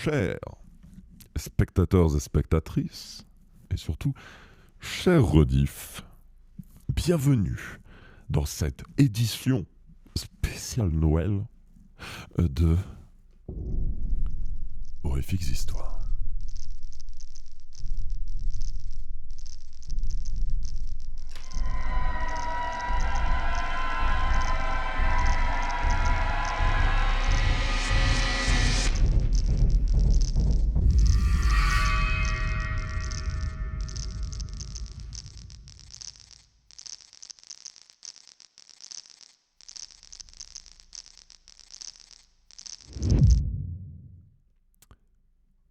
Chers spectateurs et spectatrices, et surtout, chers rediff, bienvenue dans cette édition spéciale Noël de Horrifiques Histoires.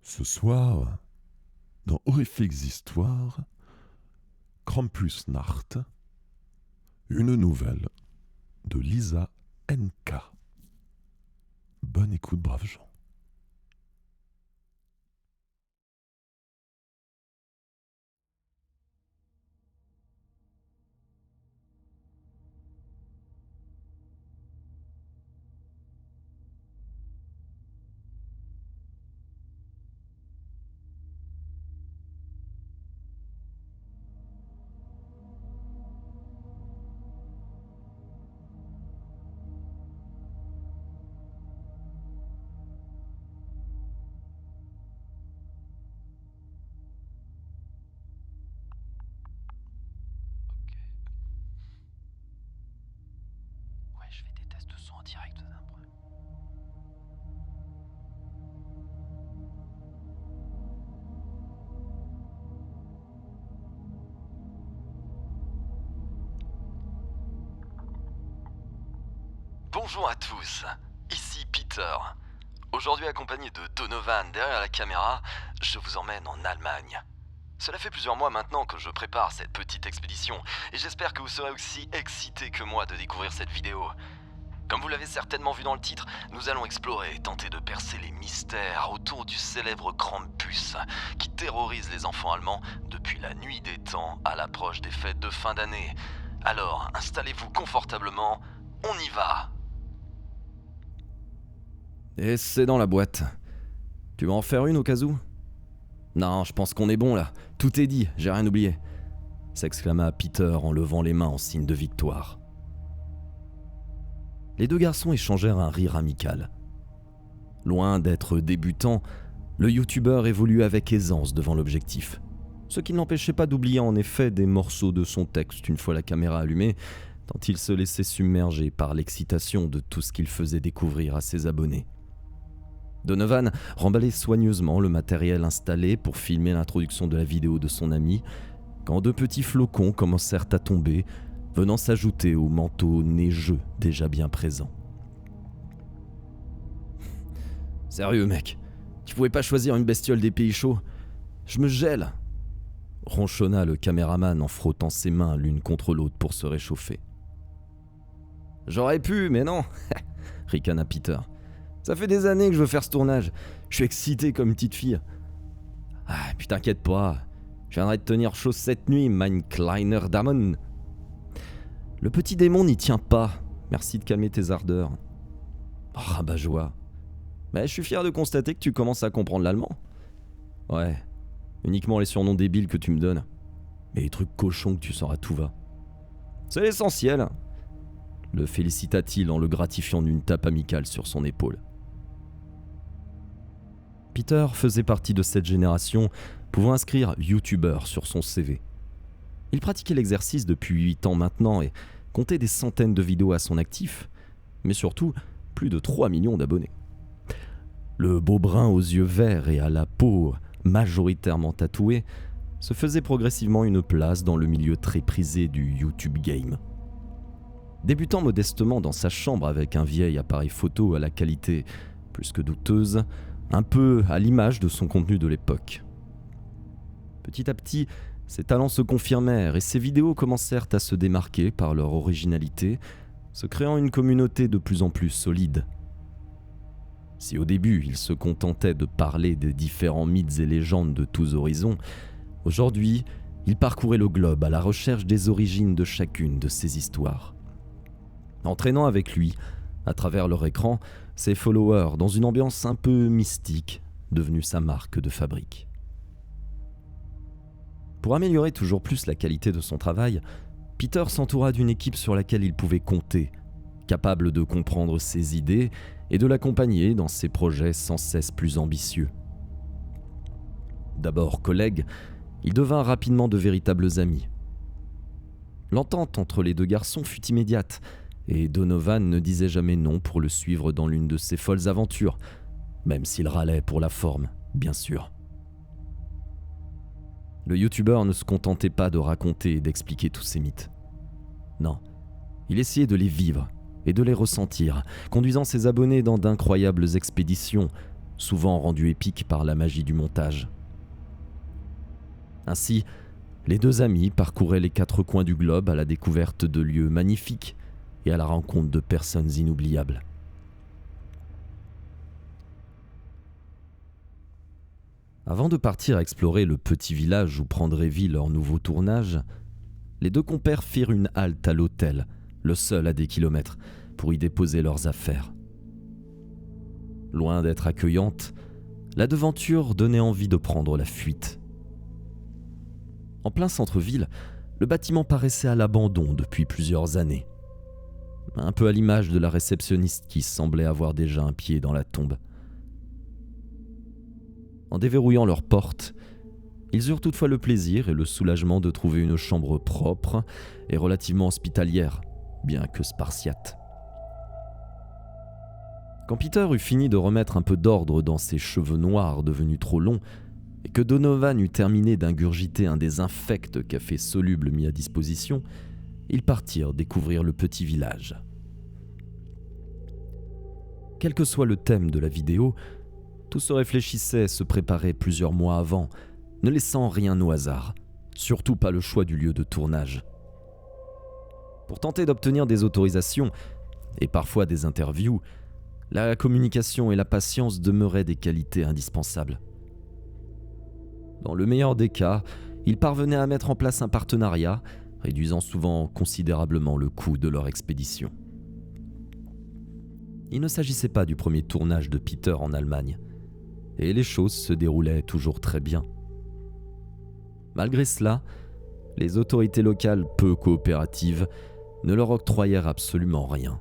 Ce soir, dans Horrifiques Histoires, Krampusnacht, une nouvelle de Lisa N.K. Bonne écoute, braves gens. Je fais des tests de son en direct d'un peu. Bonjour à tous, ici Peter. Aujourd'hui accompagné de Donovan derrière la caméra, je vous emmène en Allemagne. Cela fait plusieurs mois maintenant que je prépare cette petite expédition et j'espère que vous serez aussi excités que moi de découvrir cette vidéo. Comme vous l'avez certainement vu dans le titre, nous allons explorer et tenter de percer les mystères autour du célèbre Krampus qui terrorise les enfants allemands depuis la nuit des temps à l'approche des fêtes de fin d'année. Alors, installez-vous confortablement, on y va! Et c'est dans la boîte. Tu vas en faire une au cas où ? Non, je pense qu'on est bon là. Tout est dit, j'ai rien oublié. S'exclama Peter en levant les mains en signe de victoire. Les deux garçons échangèrent un rire amical. Loin d'être débutant, le youtubeur évoluait avec aisance devant l'objectif. Ce qui ne l'empêchait pas d'oublier en effet des morceaux de son texte une fois la caméra allumée, tant il se laissait submerger par l'excitation de tout ce qu'il faisait découvrir à ses abonnés. Donovan remballait soigneusement le matériel installé pour filmer l'introduction de la vidéo de son ami, quand deux petits flocons commencèrent à tomber, venant s'ajouter au manteau neigeux déjà bien présent. Sérieux mec, tu pouvais pas choisir une bestiole des pays chauds ? Je me gèle ! Ronchonna le caméraman en frottant ses mains l'une contre l'autre pour se réchauffer. J'aurais pu, mais non, ricana Peter. Ça fait des années que je veux faire ce tournage. Je suis excité comme une petite fille. Ah, puis t'inquiète pas. Je viendrai te tenir chaud cette nuit, mein kleiner Damon. Le petit démon n'y tient pas. Merci de calmer tes ardeurs. Oh, rabat-joie. Mais je suis fier de constater que tu commences à comprendre l'allemand. Ouais, uniquement les surnoms débiles que tu me donnes. Mais les trucs cochons que tu sauras tout va. C'est l'essentiel. Le félicita-t-il en le gratifiant d'une tape amicale sur son épaule. Peter faisait partie de cette génération pouvant inscrire YouTuber sur son CV. Il pratiquait l'exercice depuis 8 ans maintenant et comptait des centaines de vidéos à son actif, mais surtout plus de 3 millions d'abonnés. Le beau brun aux yeux verts et à la peau majoritairement tatouée se faisait progressivement une place dans le milieu très prisé du YouTube game. Débutant modestement dans sa chambre avec un vieil appareil photo à la qualité plus que douteuse, un peu à l'image de son contenu de l'époque. Petit à petit, ses talents se confirmèrent et ses vidéos commencèrent à se démarquer par leur originalité, se créant une communauté de plus en plus solide. Si au début il se contentait de parler des différents mythes et légendes de tous horizons, aujourd'hui il parcourait le globe à la recherche des origines de chacune de ces histoires. Entraînant avec lui, à travers leur écran, ses followers dans une ambiance un peu mystique, devenue sa marque de fabrique. Pour améliorer toujours plus la qualité de son travail, Peter s'entoura d'une équipe sur laquelle il pouvait compter, capable de comprendre ses idées et de l'accompagner dans ses projets sans cesse plus ambitieux. D'abord collègues, ils devinrent rapidement de véritables amis. L'entente entre les deux garçons fut immédiate, et Donovan ne disait jamais non pour le suivre dans l'une de ses folles aventures, même s'il râlait pour la forme, bien sûr. Le youtubeur ne se contentait pas de raconter et d'expliquer tous ces mythes. Non, il essayait de les vivre et de les ressentir, conduisant ses abonnés dans d'incroyables expéditions, souvent rendues épiques par la magie du montage. Ainsi, les deux amis parcouraient les 4 coins du globe à la découverte de lieux magnifiques et à la rencontre de personnes inoubliables. Avant de partir explorer le petit village où prendrait vie leur nouveau tournage, les deux compères firent une halte à l'hôtel, le seul à des kilomètres, pour y déposer leurs affaires. Loin d'être accueillante, la devanture donnait envie de prendre la fuite. En plein centre-ville, le bâtiment paraissait à l'abandon depuis plusieurs années. Un peu à l'image de la réceptionniste qui semblait avoir déjà un pied dans la tombe. En déverrouillant leurs portes, ils eurent toutefois le plaisir et le soulagement de trouver une chambre propre et relativement hospitalière, bien que spartiate. Quand Peter eut fini de remettre un peu d'ordre dans ses cheveux noirs devenus trop longs, et que Donovan eut terminé d'ingurgiter un des infects cafés solubles mis à disposition, ils partirent découvrir le petit village. Quel que soit le thème de la vidéo, tout se réfléchissait et se préparait plusieurs mois avant, ne laissant rien au hasard, surtout pas le choix du lieu de tournage. Pour tenter d'obtenir des autorisations, et parfois des interviews, la communication et la patience demeuraient des qualités indispensables. Dans le meilleur des cas, ils parvenaient à mettre en place un partenariat, réduisant souvent considérablement le coût de leur expédition. Il ne s'agissait pas du premier tournage de Peter en Allemagne, et les choses se déroulaient toujours très bien. Malgré cela, les autorités locales peu coopératives ne leur octroyèrent absolument rien.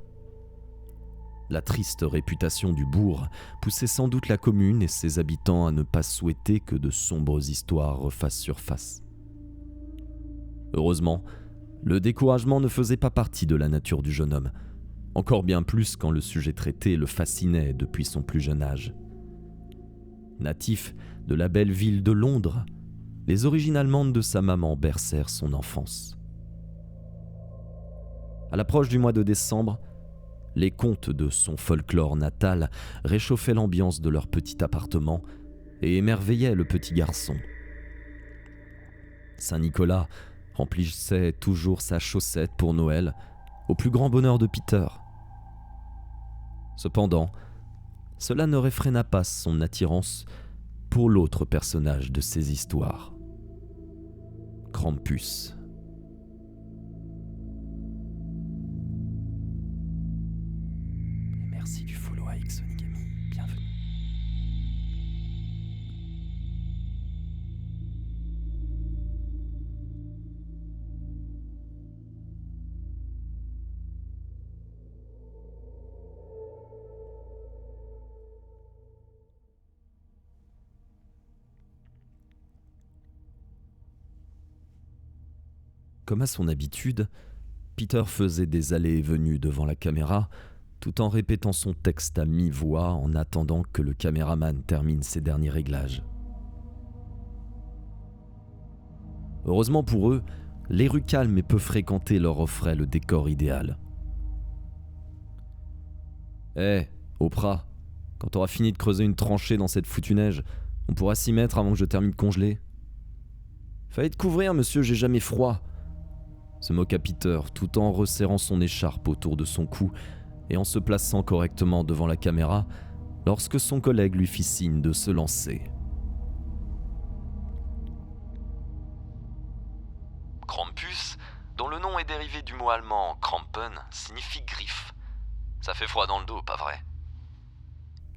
La triste réputation du bourg poussait sans doute la commune et ses habitants à ne pas souhaiter que de sombres histoires refassent surface. Heureusement, le découragement ne faisait pas partie de la nature du jeune homme, encore bien plus quand le sujet traité le fascinait depuis son plus jeune âge. Natif de la belle ville de Londres, les origines allemandes de sa maman bercèrent son enfance. À l'approche du mois de décembre, les contes de son folklore natal réchauffaient l'ambiance de leur petit appartement et émerveillaient le petit garçon. Saint-Nicolas remplissait toujours sa chaussette pour Noël, au plus grand bonheur de Peter. Cependant, cela ne réfréna pas son attirance pour l'autre personnage de ces histoires, Krampus. Merci du follow à Xonigami, bienvenue. Comme à son habitude, Peter faisait des allées et venues devant la caméra, tout en répétant son texte à mi-voix en attendant que le caméraman termine ses derniers réglages. Heureusement pour eux, les rues calmes et peu fréquentées leur offraient le décor idéal. Oprah, quand t'auras fini de creuser une tranchée dans cette foutue neige, on pourra s'y mettre avant que je termine de congeler. Fallait te couvrir, monsieur, j'ai jamais froid. Se moqua Peter tout en resserrant son écharpe autour de son cou et en se plaçant correctement devant la caméra lorsque son collègue lui fit signe de se lancer. Krampus, dont le nom est dérivé du mot allemand Krampen, signifie griffe. Ça fait froid dans le dos, pas vrai?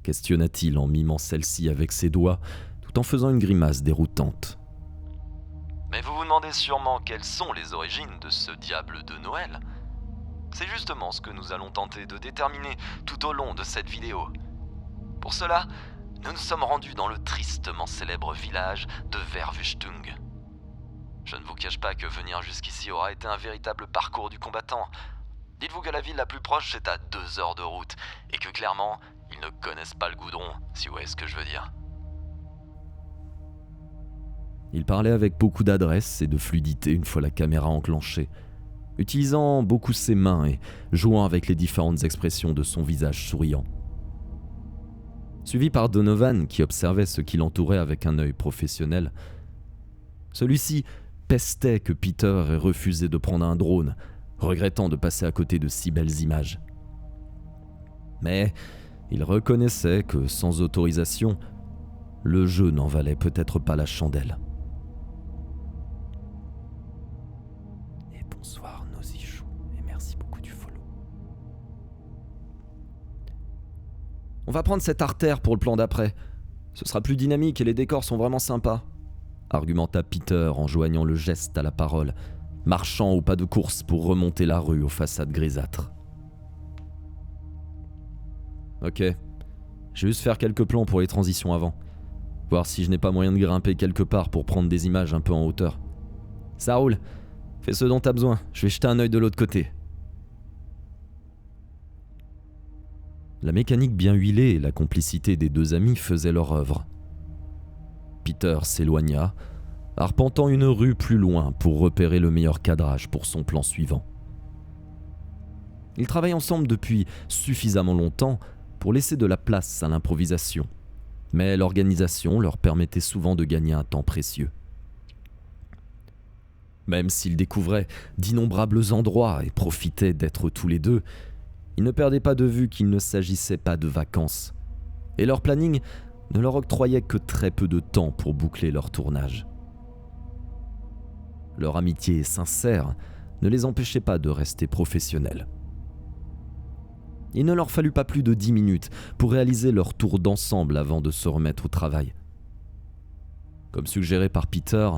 questionna-t-il en mimant celle-ci avec ses doigts, tout en faisant une grimace déroutante. Mais vous vous demandez sûrement quelles sont les origines de ce diable de Noël. C'est justement ce que nous allons tenter de déterminer tout au long de cette vidéo. Pour cela, nous nous sommes rendus dans le tristement célèbre village de Verwüstung. Je ne vous cache pas que venir jusqu'ici aura été un véritable parcours du combattant. Dites-vous que la ville la plus proche est à 2 heures de route, et que clairement, ils ne connaissent pas le goudron, si vous voyez ce que je veux dire. Il parlait avec beaucoup d'adresse et de fluidité une fois la caméra enclenchée, utilisant beaucoup ses mains et jouant avec les différentes expressions de son visage souriant. Suivi par Donovan qui observait ce qui l'entourait avec un œil professionnel, celui-ci pestait que Peter ait refusé de prendre un drone, regrettant de passer à côté de si belles images. Mais il reconnaissait que sans autorisation, le jeu n'en valait peut-être pas la chandelle. Et bonsoir Nosichou, et merci beaucoup du follow. On va prendre cette artère pour le plan d'après. Ce sera plus dynamique et les décors sont vraiment sympas, argumenta Peter en joignant le geste à la parole, marchant au pas de course pour remonter la rue aux façades grisâtres. Ok, je vais juste faire quelques plans pour les transitions avant. Voir si je n'ai pas moyen de grimper quelque part pour prendre des images un peu en hauteur. Ça roule, fais ce dont t'as besoin, je vais jeter un œil de l'autre côté. La mécanique bien huilée et la complicité des deux amis faisaient leur œuvre. Peter s'éloigna, arpentant une rue plus loin pour repérer le meilleur cadrage pour son plan suivant. Ils travaillent ensemble depuis suffisamment longtemps pour laisser de la place à l'improvisation, mais l'organisation leur permettait souvent de gagner un temps précieux. Même s'ils découvraient d'innombrables endroits et profitaient d'être tous les deux, ils ne perdaient pas de vue qu'il ne s'agissait pas de vacances, et leur planning ne leur octroyait que très peu de temps pour boucler leur tournage. Leur amitié sincère ne les empêchait pas de rester professionnels. Il ne leur fallut pas plus de 10 minutes pour réaliser leur tour d'ensemble avant de se remettre au travail. Comme suggéré par Peter,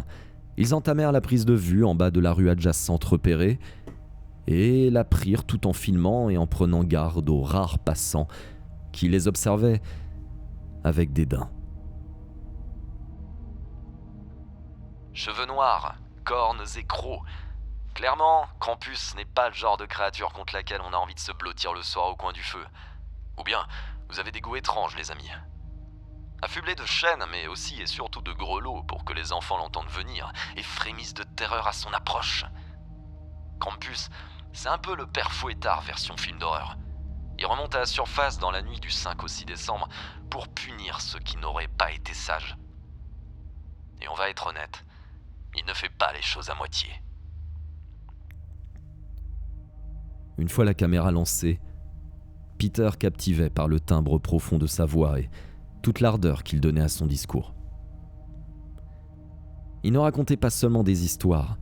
ils entamèrent la prise de vue en bas de la rue adjacente repérée et la prirent tout en filmant et en prenant garde aux rares passants qui les observaient avec dédain. Cheveux noirs, cornes et crocs. Clairement, Krampus n'est pas le genre de créature contre laquelle on a envie de se blottir le soir au coin du feu. Ou bien, vous avez des goûts étranges, les amis. Affublé de chaînes, mais aussi et surtout de grelots pour que les enfants l'entendent venir et frémissent de terreur à son approche. Krampus, c'est un peu le père Fouettard version film d'horreur. Il remonte à la surface dans la nuit du 5 au 6 décembre pour punir ceux qui n'auraient pas été sages. Et on va être honnête, il ne fait pas les choses à moitié. Une fois la caméra lancée, Peter captivait par le timbre profond de sa voix et toute l'ardeur qu'il donnait à son discours. Il ne racontait pas seulement des histoires,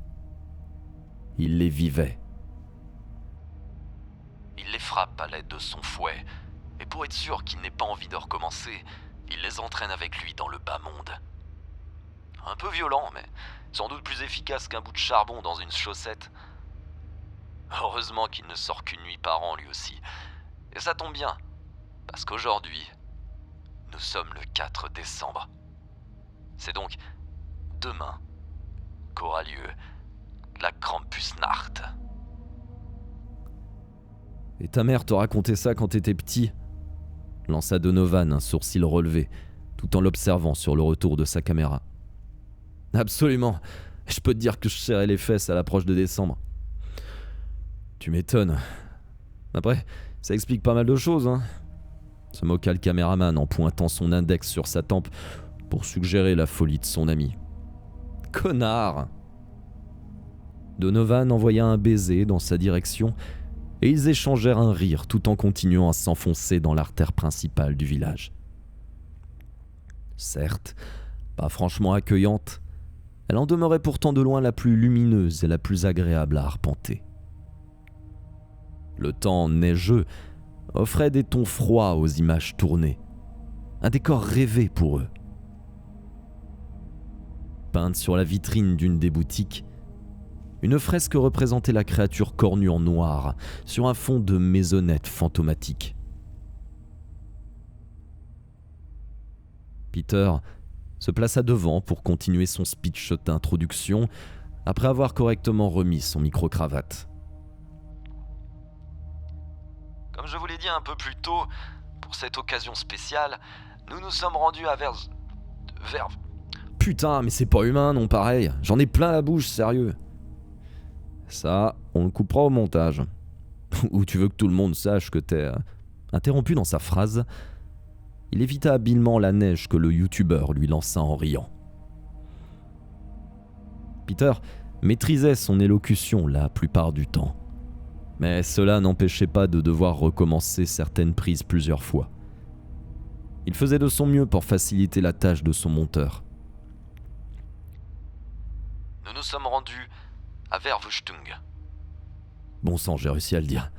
il les vivait. Il les frappe à l'aide de son fouet, et pour être sûr qu'il n'ait pas envie de recommencer, il les entraîne avec lui dans le bas monde. Un peu violent, mais sans doute plus efficace qu'un bout de charbon dans une chaussette. Heureusement qu'il ne sort qu'une nuit par an lui aussi. Et ça tombe bien, parce qu'aujourd'hui, nous sommes le 4 décembre. C'est donc demain qu'aura lieu la Krampusnacht. Et ta mère te racontait ça quand t'étais petit ? Lança Donovan, un sourcil relevé, tout en l'observant sur le retour de sa caméra. Absolument, je peux te dire que je serrais les fesses à l'approche de décembre. Tu m'étonnes. Après, ça explique pas mal de choses, hein. Se moqua le caméraman en pointant son index sur sa tempe pour suggérer la folie de son ami. Connard! Donovan envoya un baiser dans sa direction et ils échangèrent un rire tout en continuant à s'enfoncer dans l'artère principale du village. Certes, pas franchement accueillante, elle en demeurait pourtant de loin la plus lumineuse et la plus agréable à arpenter. Le temps neigeux offrait des tons froids aux images tournées, un décor rêvé pour eux. Peinte sur la vitrine d'une des boutiques, une fresque représentait la créature cornue en noir sur un fond de maisonnette fantomatique. Peter se plaça devant pour continuer son speech d'introduction après avoir correctement remis son micro-cravate. Comme je vous l'ai dit un peu plus tôt, pour cette occasion spéciale, nous nous sommes rendus à vers... Putain, mais c'est pas humain non pareil, j'en ai plein la bouche, sérieux. Ça, on le coupera au montage. Ou tu veux que tout le monde sache que t'es... Interrompu dans sa phrase, il évita habilement la neige que le youtubeur lui lança en riant. Peter maîtrisait son élocution la plupart du temps, mais cela n'empêchait pas de devoir recommencer certaines prises plusieurs fois. Il faisait de son mieux pour faciliter la tâche de son monteur. Nous nous sommes rendus à Verwüstung. Bon sang, j'ai réussi à le dire.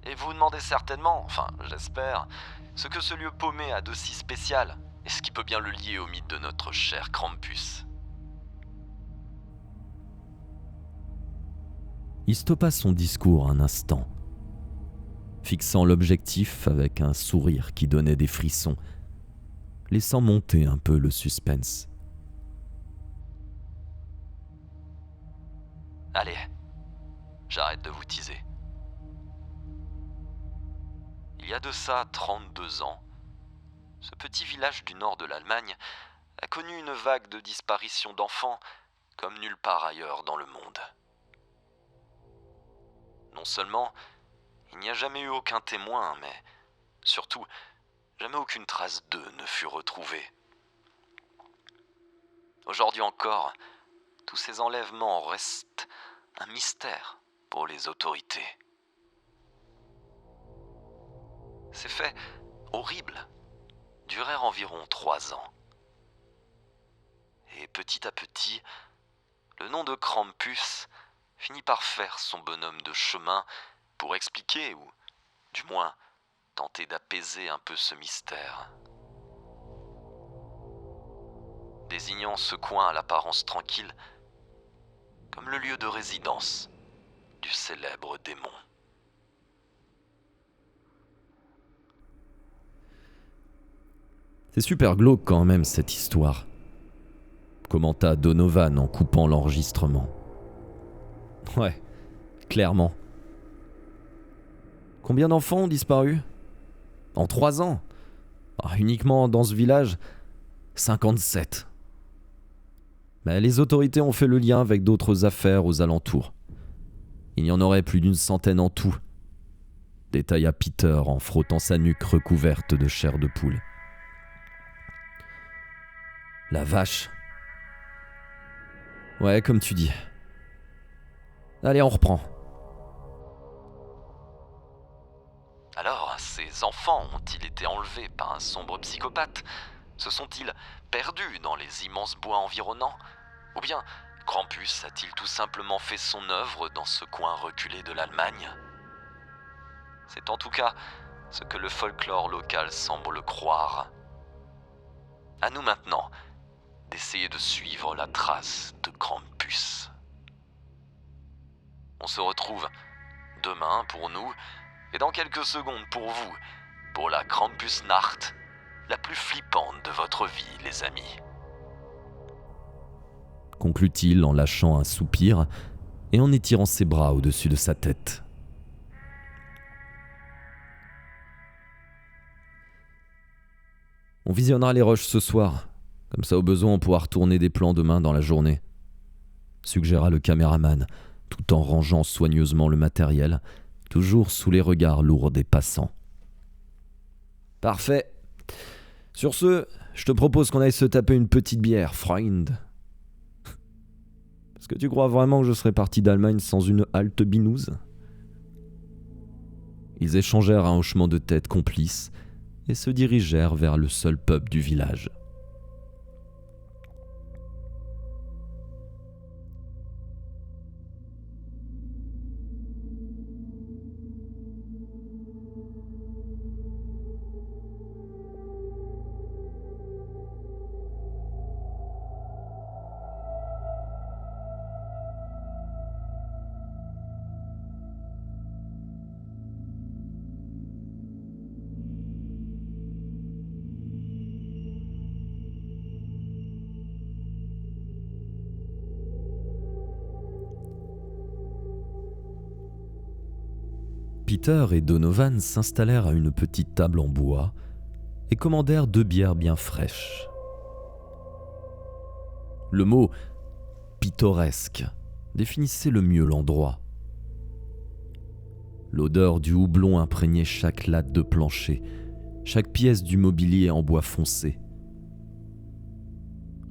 Et vous vous demandez certainement, enfin j'espère, ce que ce lieu paumé a de si spécial, et ce qui peut bien le lier au mythe de notre cher Krampus. Il stoppa son discours un instant, fixant l'objectif avec un sourire qui donnait des frissons, laissant monter un peu le suspense. Allez, j'arrête de vous teaser. Il y a de ça 32 ans, ce petit village du nord de l'Allemagne a connu une vague de disparition d'enfants comme nulle part ailleurs dans le monde. Non seulement il n'y a jamais eu aucun témoin, mais surtout, jamais aucune trace d'eux ne fut retrouvée. Aujourd'hui encore, tous ces enlèvements restent un mystère pour les autorités. Ces faits horribles durèrent environ 3 ans. Et petit à petit, le nom de Krampus finit par faire son bonhomme de chemin pour expliquer, ou du moins tenter d'apaiser un peu ce mystère. Désignant ce coin à l'apparence tranquille comme le lieu de résidence du célèbre démon. C'est super glauque quand même cette histoire, commenta Donovan en coupant l'enregistrement. Ouais, clairement. Combien d'enfants ont disparu ? En 3 ans ? Uniquement dans ce village, 57. Mais les autorités ont fait le lien avec d'autres affaires aux alentours. Il y en aurait plus d'une centaine en tout, détailla Peter en frottant sa nuque recouverte de chair de poule. La vache. Ouais, comme tu dis. Allez, on reprend. Alors, ces enfants ont-ils été enlevés par un sombre psychopathe ? Se sont-ils perdus dans les immenses bois environnants ? Ou bien Krampus a-t-il tout simplement fait son œuvre dans ce coin reculé de l'Allemagne ? C'est en tout cas ce que le folklore local semble croire. À nous maintenant d'essayer de suivre la trace de Krampus. On se retrouve demain pour nous et dans quelques secondes pour vous, pour la Krampusnacht, la plus flippante de votre vie, les amis. Conclut-il en lâchant un soupir et en étirant ses bras au-dessus de sa tête. On visionnera les rushs ce soir, comme ça au besoin on pourra retourner des plans demain dans la journée, suggéra le caméraman, tout en rangeant soigneusement le matériel, toujours sous les regards lourds des passants. Parfait. Sur ce, je te propose qu'on aille se taper une petite bière, Freund. Est-ce que tu crois vraiment que je serais parti d'Allemagne sans une halte binouse ? Ils échangèrent un hochement de tête complice et se dirigèrent vers le seul pub du village. Peter et Donovan s'installèrent à une petite table en bois et commandèrent 2 bières bien fraîches. Le mot « pittoresque » définissait le mieux l'endroit. L'odeur du houblon imprégnait chaque latte de plancher, chaque pièce du mobilier en bois foncé.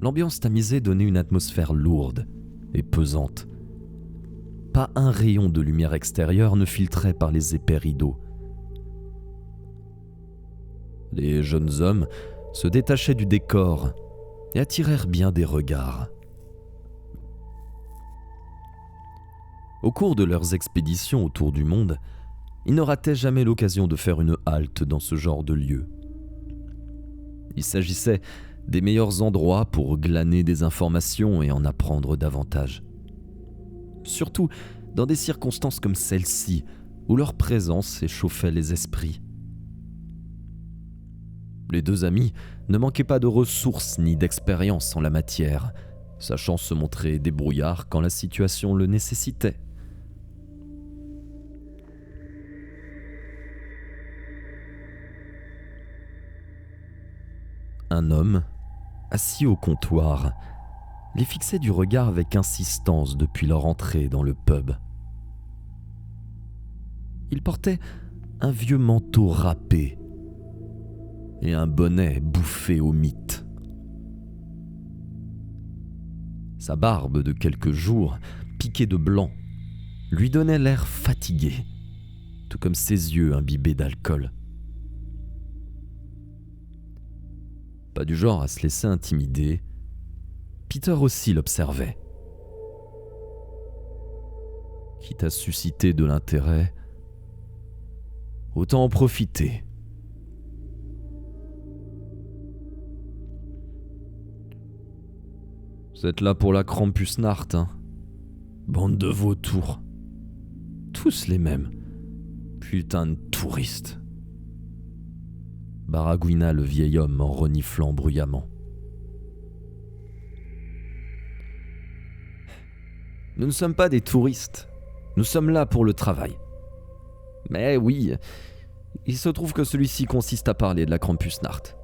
L'ambiance tamisée donnait une atmosphère lourde et pesante. Pas un rayon de lumière extérieure ne filtrait par les épais rideaux. Les jeunes hommes se détachaient du décor et attirèrent bien des regards. Au cours de leurs expéditions autour du monde, ils ne rataient jamais l'occasion de faire une halte dans ce genre de lieu. Il s'agissait des meilleurs endroits pour glaner des informations et en apprendre davantage. Surtout dans des circonstances comme celle-ci, où leur présence échauffait les esprits. Les 2 amis ne manquaient pas de ressources ni d'expérience en la matière, sachant se montrer débrouillards quand la situation le nécessitait. Un homme, assis au comptoir, les fixait du regard avec insistance depuis leur entrée dans le pub. Il portait un vieux manteau râpé et un bonnet bouffé au mythe. Sa barbe de quelques jours, piquée de blanc, lui donnait l'air fatigué, tout comme ses yeux imbibés d'alcool. Pas du genre à se laisser intimider, Peter aussi l'observait. Quitte à susciter de l'intérêt, autant en profiter. Vous êtes là pour la Krampusnacht, hein? Bande de vautours. Tous les mêmes. Putain de touristes. Baragouina le vieil homme en reniflant bruyamment. Nous ne sommes pas des touristes. Nous sommes là pour le travail. Mais oui, il se trouve que celui-ci consiste à parler de la Krampusnacht.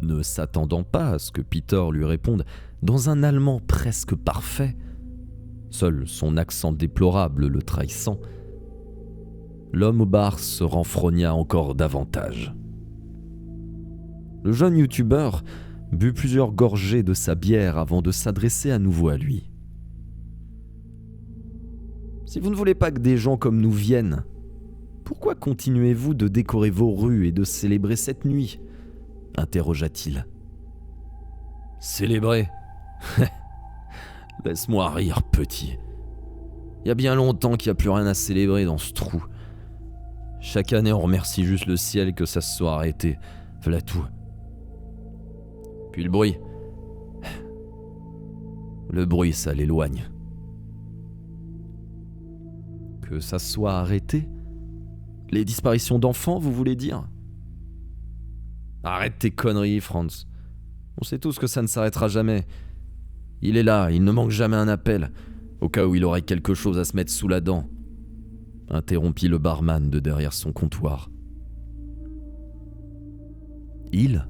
Ne s'attendant pas à ce que Peter lui réponde dans un allemand presque parfait, seul son accent déplorable le trahissant, l'homme au bar se renfrogna encore davantage. Le jeune youtubeur but plusieurs gorgées de sa bière avant de s'adresser à nouveau à lui. Si vous ne voulez pas que des gens comme nous viennent, pourquoi continuez-vous de décorer vos rues et de célébrer cette nuit ? Interrogea-t-il. Célébrer ? Laisse-moi rire, petit. Il y a bien longtemps qu'il n'y a plus rien à célébrer dans ce trou. Chaque année, on remercie juste le ciel que ça se soit arrêté. Voilà tout. Puis le bruit. Le bruit, ça l'éloigne. Que ça soit arrêté ? Les disparitions d'enfants, vous voulez dire ? Arrête tes conneries, Franz. On sait tous que ça ne s'arrêtera jamais. Il est là, il ne manque jamais un appel, au cas où il aurait quelque chose à se mettre sous la dent. Interrompit le barman de derrière son comptoir. Il ?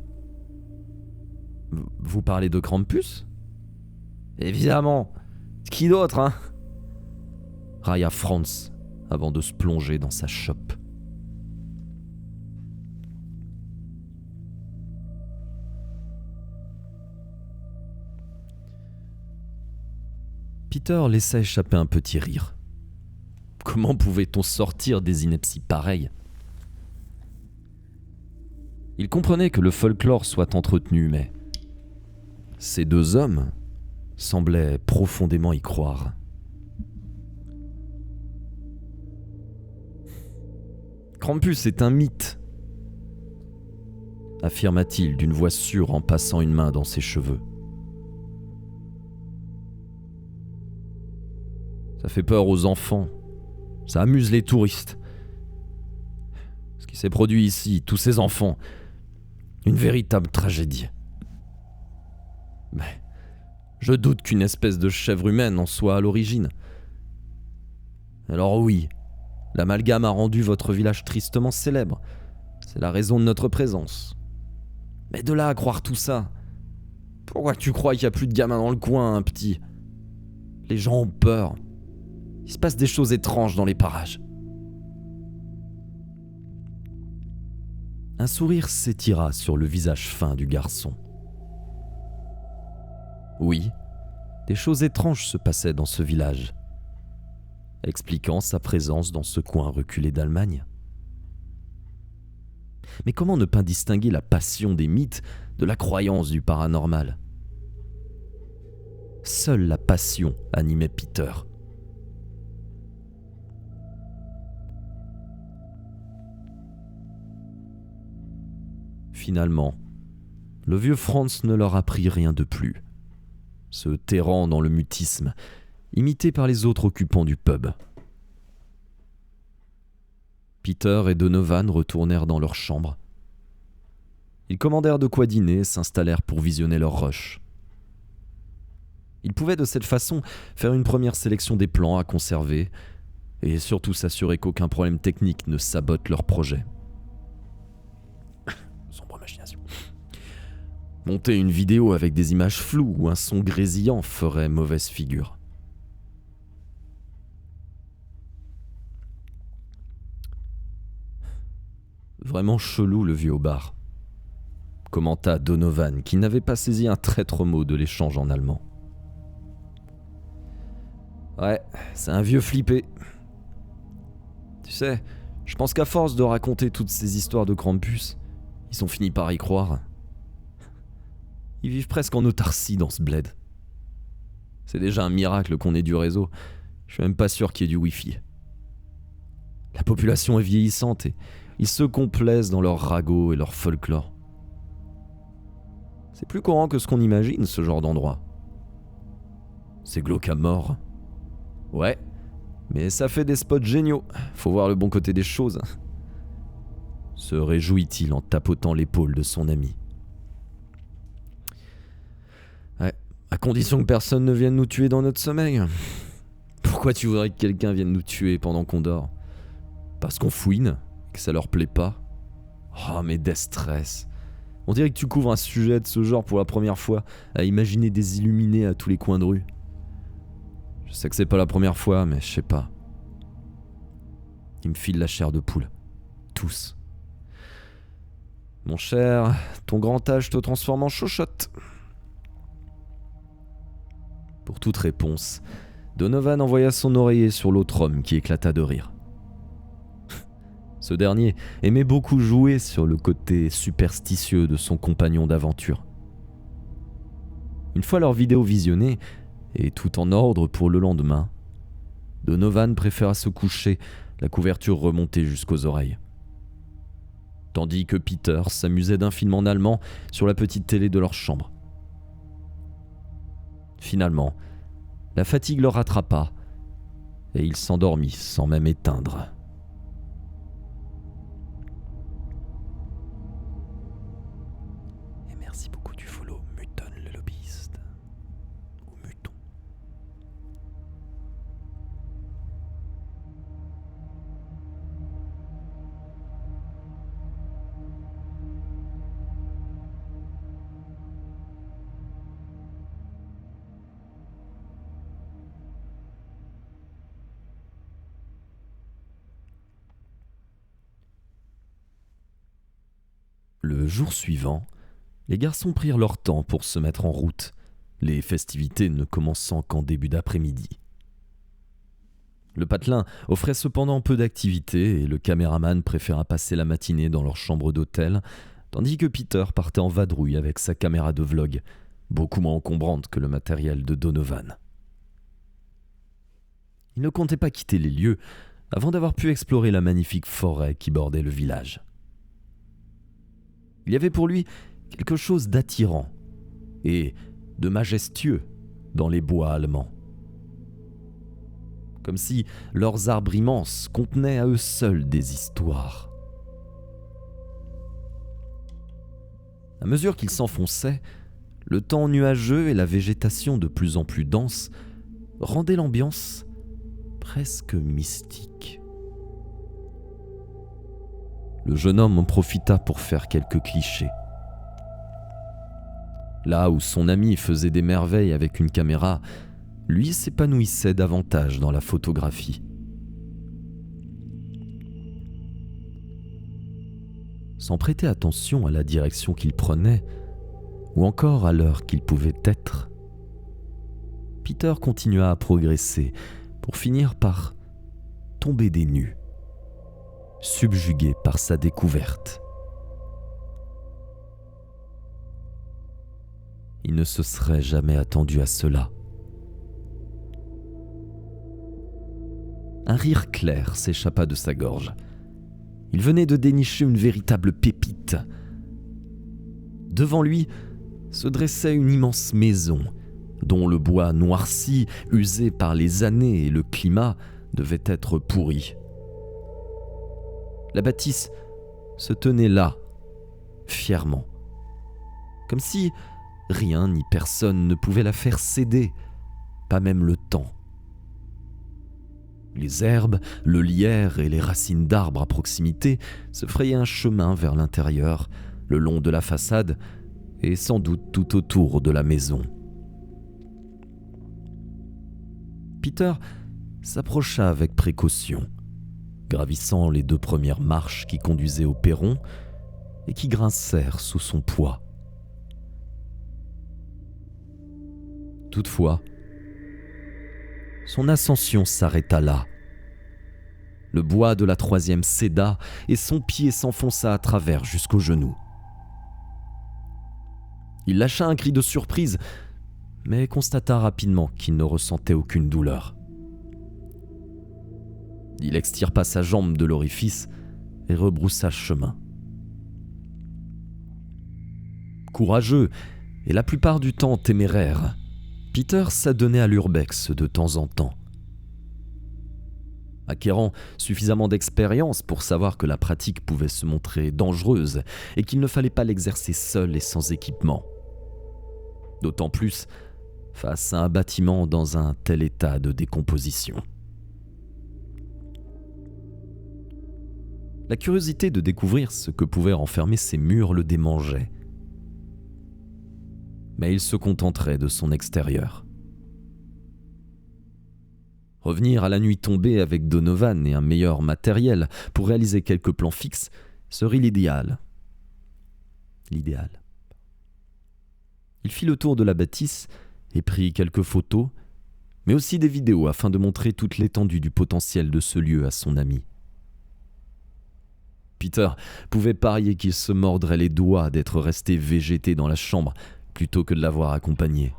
Vous parlez de Krampus ? Évidemment. Qui d'autre, hein ? Railla Franz avant de se plonger dans sa chope. Peter laissa échapper un petit rire. Comment pouvait-on sortir des inepties pareilles ? Il comprenait que le folklore soit entretenu, mais ces 2 hommes semblaient profondément y croire. Krampus est un mythe, affirma-t-il d'une voix sûre en passant une main dans ses cheveux. Ça fait peur aux enfants, ça amuse les touristes. Ce qui s'est produit ici, tous ces enfants, une véritable tragédie. Mais je doute qu'une espèce de chèvre humaine en soit à l'origine. Alors oui, l'amalgame a rendu votre village tristement célèbre. C'est la raison de notre présence. Mais de là à croire tout ça, pourquoi tu crois qu'il n'y a plus de gamins dans le coin, un petit ? Les gens ont peur. Il se passe des choses étranges dans les parages. Un sourire s'étira sur le visage fin du garçon. Oui, des choses étranges se passaient dans ce village, expliquant sa présence dans ce coin reculé d'Allemagne. Mais comment ne pas distinguer la passion des mythes de la croyance du paranormal ? Seule la passion animait Peter. Finalement, le vieux Franz ne leur apprit rien de plus, se terrant dans le mutisme, imité par les autres occupants du pub. Peter et Donovan retournèrent dans leur chambre. Ils commandèrent de quoi dîner et s'installèrent pour visionner leur rush. Ils pouvaient de cette façon faire une première sélection des plans à conserver et surtout s'assurer qu'aucun problème technique ne sabote leur projet. Sombre machination. Monter une vidéo avec des images floues ou un son grésillant ferait mauvaise figure. Vraiment chelou le vieux au bar, commenta Donovan, qui n'avait pas saisi un traître mot de l'échange en allemand. Ouais, c'est un vieux flippé. Tu sais, je pense qu'à force de raconter toutes ces histoires de Krampus, ils ont fini par y croire. Ils vivent presque en autarcie dans ce bled. C'est déjà un miracle qu'on ait du réseau. Je suis même pas sûr qu'il y ait du wifi. La population est vieillissante et ils se complaisent dans leurs ragots et leur folklore. C'est plus courant que ce qu'on imagine, ce genre d'endroit. C'est glauque à mort. Ouais, mais ça fait des spots géniaux. Faut voir le bon côté des choses. Se réjouit-il en tapotant l'épaule de son ami. Ouais, à condition que personne ne vienne nous tuer dans notre sommeil. Pourquoi tu voudrais que quelqu'un vienne nous tuer pendant qu'on dort ? Parce qu'on fouine ? Que ça leur plaît pas ? Oh, mais des stress. On dirait que tu couvres un sujet de ce genre pour la première fois, à imaginer des illuminés à tous les coins de rue. Je sais que c'est pas la première fois, mais je sais pas. Ils me filent la chair de poule. Tous. Mon cher, ton grand âge te transforme en chochotte. Pour toute réponse, Donovan envoya son oreiller sur l'autre homme qui éclata de rire. Ce dernier aimait beaucoup jouer sur le côté superstitieux de son compagnon d'aventure. Une fois leur vidéo visionnée, et tout en ordre pour le lendemain, Donovan préféra se coucher, la couverture remontée jusqu'aux oreilles. Tandis que Peter s'amusait d'un film en allemand sur la petite télé de leur chambre. Finalement, la fatigue le rattrapa, et il s'endormit sans même éteindre. Merci beaucoup du follow, Muton le lobbyiste. Ou Muton. Le jour suivant, les garçons prirent leur temps pour se mettre en route, les festivités ne commençant qu'en début d'après-midi. Le patelin offrait cependant peu d'activité et le caméraman préféra passer la matinée dans leur chambre d'hôtel, tandis que Peter partait en vadrouille avec sa caméra de vlog, beaucoup moins encombrante que le matériel de Donovan. Il ne comptait pas quitter les lieux avant d'avoir pu explorer la magnifique forêt qui bordait le village. Il y avait pour lui quelque chose d'attirant et de majestueux dans les bois allemands. Comme si leurs arbres immenses contenaient à eux seuls des histoires. À mesure qu'il s'enfonçait, le temps nuageux et la végétation de plus en plus dense rendaient l'ambiance presque mystique. Le jeune homme en profita pour faire quelques clichés. Là où son ami faisait des merveilles avec une caméra, lui s'épanouissait davantage dans la photographie. Sans prêter attention à la direction qu'il prenait, ou encore à l'heure qu'il pouvait être, Peter continua à progresser pour finir par tomber des nues, subjugué par sa découverte. Il ne se serait jamais attendu à cela. Un rire clair s'échappa de sa gorge. Il venait de dénicher une véritable pépite. Devant lui se dressait une immense maison, dont le bois noirci, usé par les années et le climat, devait être pourri. La bâtisse se tenait là, fièrement, comme si rien ni personne ne pouvait la faire céder, pas même le temps. Les herbes, le lierre et les racines d'arbres à proximité se frayaient un chemin vers l'intérieur, le long de la façade et sans doute tout autour de la maison. Peter s'approcha avec précaution, gravissant les 2 premières marches qui conduisaient au perron et qui grincèrent sous son poids. Toutefois, son ascension s'arrêta là. Le bois de la 3e céda et son pied s'enfonça à travers jusqu'au genou. Il lâcha un cri de surprise, mais constata rapidement qu'il ne ressentait aucune douleur. Il extirpa sa jambe de l'orifice et rebroussa chemin. Courageux et la plupart du temps téméraire, Peter s'adonnait à l'urbex de temps en temps. Acquérant suffisamment d'expérience pour savoir que la pratique pouvait se montrer dangereuse et qu'il ne fallait pas l'exercer seul et sans équipement. D'autant plus face à un bâtiment dans un tel état de décomposition. La curiosité de découvrir ce que pouvaient renfermer ces murs le démangeait. Mais il se contenterait de son extérieur. Revenir à la nuit tombée avec Donovan et un meilleur matériel pour réaliser quelques plans fixes serait l'idéal. Il fit le tour de la bâtisse et prit quelques photos, mais aussi des vidéos afin de montrer toute l'étendue du potentiel de ce lieu à son ami. Peter pouvait parier qu'il se mordrait les doigts d'être resté végété dans la chambre plutôt que de l'avoir accompagné.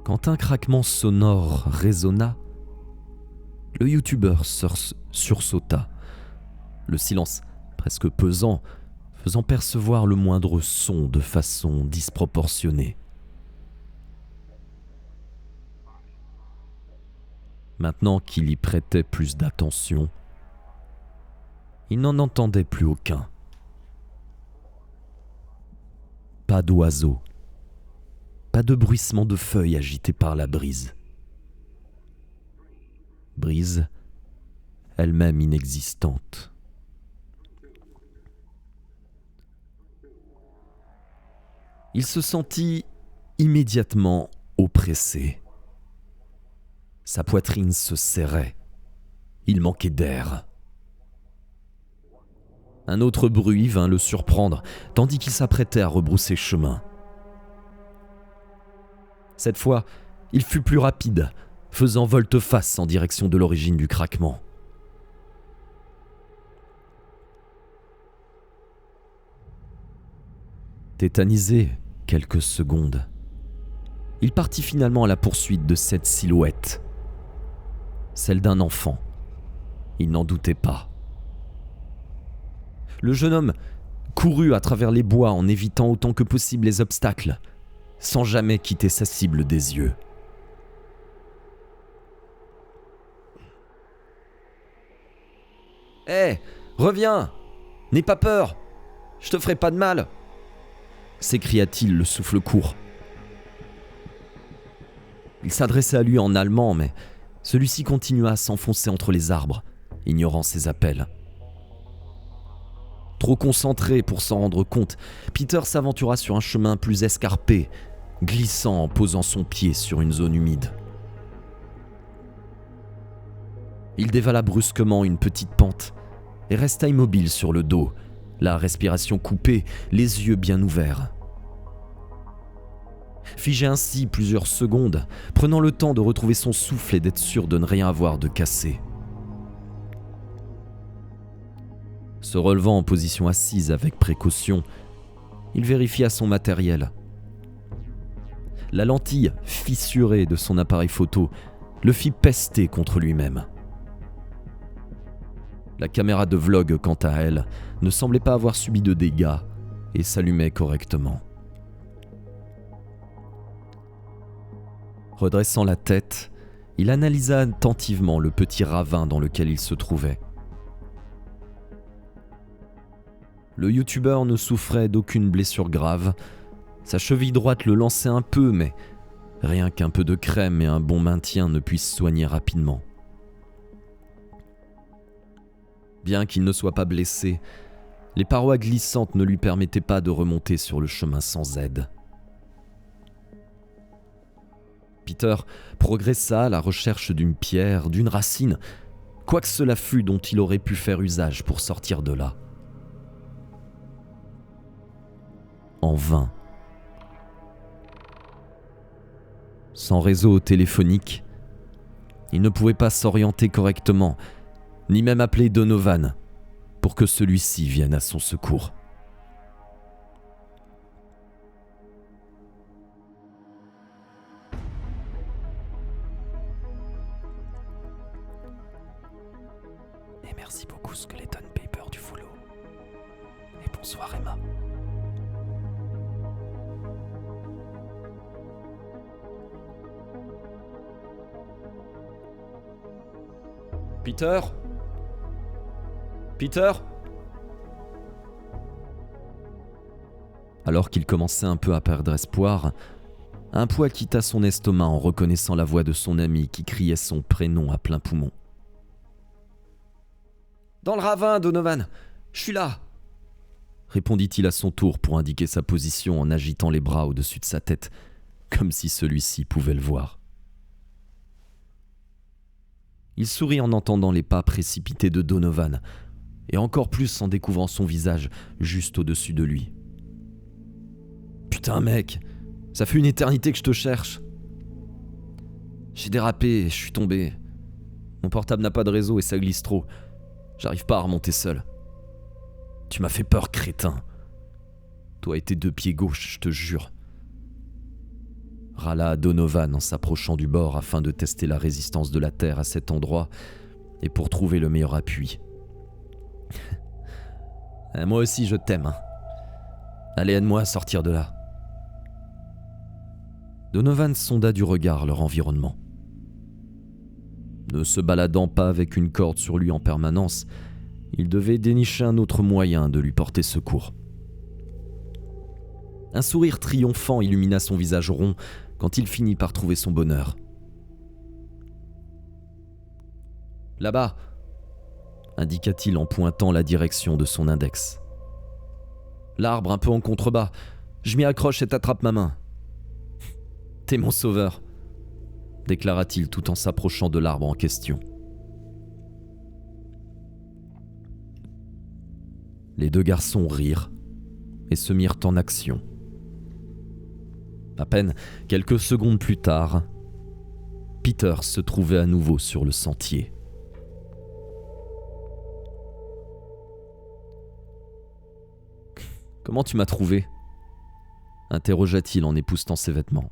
Quand un craquement sonore résonna, le youtubeur sursauta, le silence presque pesant faisant percevoir le moindre son de façon disproportionnée. Maintenant qu'il y prêtait plus d'attention, il n'en entendait plus aucun. Pas d'oiseaux, pas de bruissement de feuilles agitées par la brise. Brise, elle-même inexistante. Il se sentit immédiatement oppressé. Sa poitrine se serrait. Il manquait d'air. Un autre bruit vint le surprendre, tandis qu'il s'apprêtait à rebrousser chemin. Cette fois, il fut plus rapide, faisant volte-face en direction de l'origine du craquement. Tétanisé quelques secondes, il partit finalement à la poursuite de cette silhouette. Celle d'un enfant. Il n'en doutait pas. Le jeune homme courut à travers les bois en évitant autant que possible les obstacles, sans jamais quitter sa cible des yeux. « Hé, reviens! N'aie pas peur! Je te ferai pas de mal !» s'écria-t-il, le souffle court. Il s'adressait à lui en allemand, mais celui-ci continua à s'enfoncer entre les arbres, ignorant ses appels. Trop concentré pour s'en rendre compte, Peter s'aventura sur un chemin plus escarpé, glissant en posant son pied sur une zone humide. Il dévala brusquement une petite pente et resta immobile sur le dos, la respiration coupée, les yeux bien ouverts. Figé ainsi plusieurs secondes, prenant le temps de retrouver son souffle et d'être sûr de ne rien avoir de cassé. Se relevant en position assise avec précaution, il vérifia son matériel. La lentille fissurée de son appareil photo le fit pester contre lui-même. La caméra de vlog, quant à elle, ne semblait pas avoir subi de dégâts et s'allumait correctement. Redressant la tête, il analysa attentivement le petit ravin dans lequel il se trouvait. Le youtubeur ne souffrait d'aucune blessure grave. Sa cheville droite le lançait un peu, mais rien qu'un peu de crème et un bon maintien ne puissent soigner rapidement. Bien qu'il ne soit pas blessé, les parois glissantes ne lui permettaient pas de remonter sur le chemin sans aide. Peter progressa à la recherche d'une pierre, d'une racine, quoi que cela fût dont il aurait pu faire usage pour sortir de là. En vain. Sans réseau téléphonique, il ne pouvait pas s'orienter correctement, ni même appeler Donovan pour que celui-ci vienne à son secours. Et merci beaucoup Skeleton Paper du follow. Et bonsoir Emma. Peter ? Peter ? Alors qu'il commençait un peu à perdre espoir, un poids quitta son estomac en reconnaissant la voix de son ami qui criait son prénom à plein poumon. « Dans le ravin, Donovan, je suis là !» répondit-il à son tour pour indiquer sa position en agitant les bras au-dessus de sa tête, comme si celui-ci pouvait le voir. Il sourit en entendant les pas précipités de Donovan, et encore plus en découvrant son visage juste au-dessus de lui. « Putain mec, ça fait une éternité que je te cherche. J'ai dérapé et je suis tombé. Mon portable n'a pas de réseau et ça glisse trop. J'arrive pas à remonter seul. Tu m'as fait peur, crétin. Toi et tes 2 pieds gauches, je te jure. » Râla Donovan en s'approchant du bord afin de tester la résistance de la terre à cet endroit et pour trouver le meilleur appui. « Moi aussi je t'aime. Hein. Allez, aide-moi à sortir de là. » Donovan sonda du regard leur environnement. Ne se baladant pas avec une corde sur lui en permanence, il devait dénicher un autre moyen de lui porter secours. Un sourire triomphant illumina son visage rond quand il finit par trouver son bonheur. « Là-bas !» indiqua-t-il en pointant la direction de son index. « L'arbre un peu en contrebas. Je m'y accroche et t'attrape ma main. »« T'es mon sauveur !» déclara-t-il tout en s'approchant de l'arbre en question. Les 2 garçons rirent et se mirent en action. À peine quelques secondes plus tard, Peter se trouvait à nouveau sur le sentier. « Comment tu m'as trouvé ?» interrogea-t-il en époussetant ses vêtements.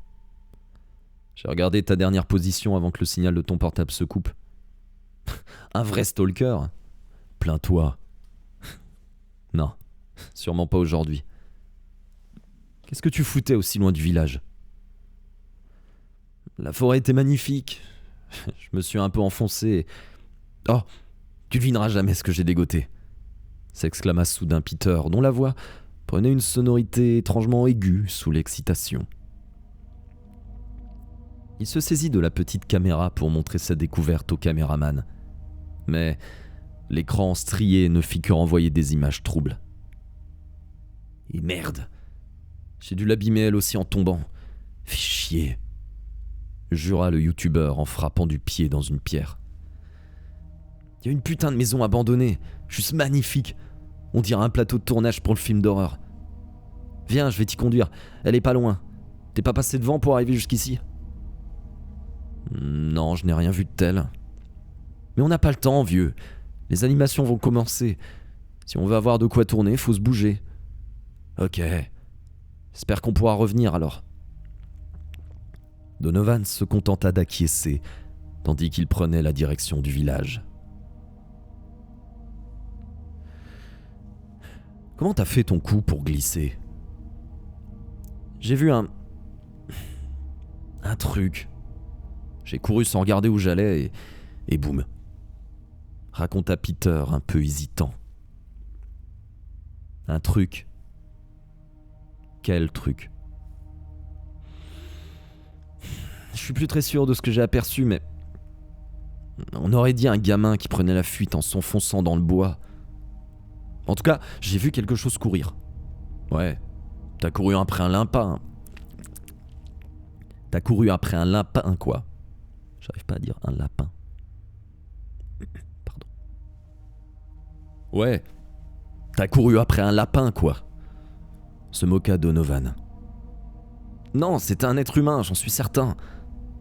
« J'ai regardé ta dernière position avant que le signal de ton portable se coupe. »« Un vrai stalker ? Plains-toi. » »« Non, sûrement pas aujourd'hui. » « Qu'est-ce que tu foutais aussi loin du village ? » ?»« La forêt était magnifique. Je me suis un peu enfoncé et... Oh, tu devineras jamais ce que j'ai dégoté !» s'exclama soudain Peter, dont la voix prenait une sonorité étrangement aiguë sous l'excitation. Il se saisit de la petite caméra pour montrer sa découverte au caméraman. Mais l'écran strié ne fit que renvoyer des images troubles. Et merde, j'ai dû l'abîmer elle aussi en tombant. Fais chier, jura le youtubeur en frappant du pied dans une pierre. Il y a une putain de maison abandonnée, juste magnifique. On dirait un plateau de tournage pour le film d'horreur. Viens, je vais t'y conduire, elle est pas loin. T'es pas passé devant pour arriver jusqu'ici ? Non, je n'ai rien vu de tel. Mais on n'a pas le temps, vieux. Les animations vont commencer. Si on veut avoir de quoi tourner, faut se bouger. Ok. J'espère qu'on pourra revenir alors. Donovan se contenta d'acquiescer, tandis qu'il prenait la direction du village. Comment t'as fait ton coup pour glisser ? J'ai vu un truc. J'ai couru sans regarder où j'allais et boum. Raconta Peter un peu hésitant. Un truc. Quel truc ? Je suis plus très sûr de ce que j'ai aperçu, mais on aurait dit un gamin qui prenait la fuite en s'enfonçant dans le bois. En tout cas, j'ai vu quelque chose courir. Ouais, t'as couru après un lapin. T'as couru après un lapin, quoi. J'arrive pas à dire un lapin. Pardon. Ouais, t'as couru après un lapin, quoi. Se moqua Donovan. Non, c'était un être humain, j'en suis certain.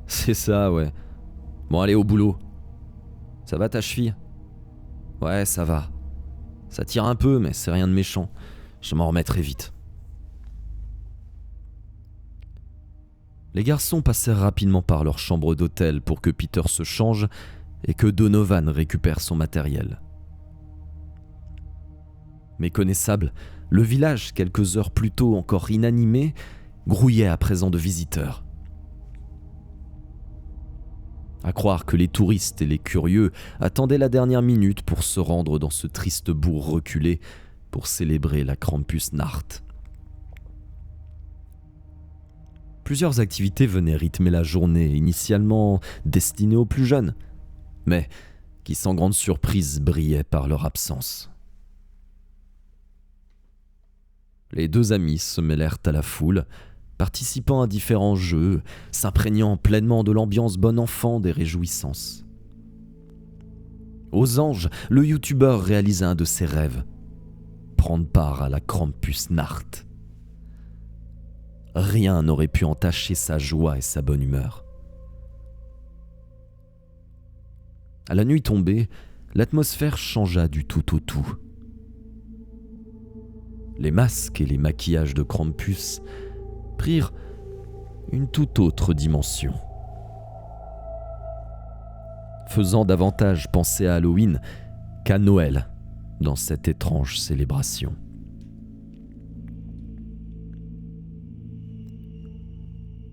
C'est ça, ouais. Bon, allez, au boulot. Ça va ta cheville ? Ouais, ça va. Ça tire un peu, mais c'est rien de méchant. Je m'en remettrai vite. Les garçons passèrent rapidement par leur chambre d'hôtel pour que Peter se change et que Donovan récupère son matériel. Méconnaissable, le village, quelques heures plus tôt encore inanimé, grouillait à présent de visiteurs. À croire que les touristes et les curieux attendaient la dernière minute pour se rendre dans ce triste bourg reculé pour célébrer la Krampusnacht. Plusieurs activités venaient rythmer la journée, initialement destinées aux plus jeunes, mais qui sans grande surprise brillaient par leur absence. Les deux amis se mêlèrent à la foule, participant à différents jeux, s'imprégnant pleinement de l'ambiance bon enfant des réjouissances. Aux anges, le youtubeur réalisa un de ses rêves, prendre part à la Krampusnacht. Rien n'aurait pu entacher sa joie et sa bonne humeur. À la nuit tombée, l'atmosphère changea du tout au tout. Les masques et les maquillages de Krampus prirent une toute autre dimension, faisant davantage penser à Halloween qu'à Noël dans cette étrange célébration.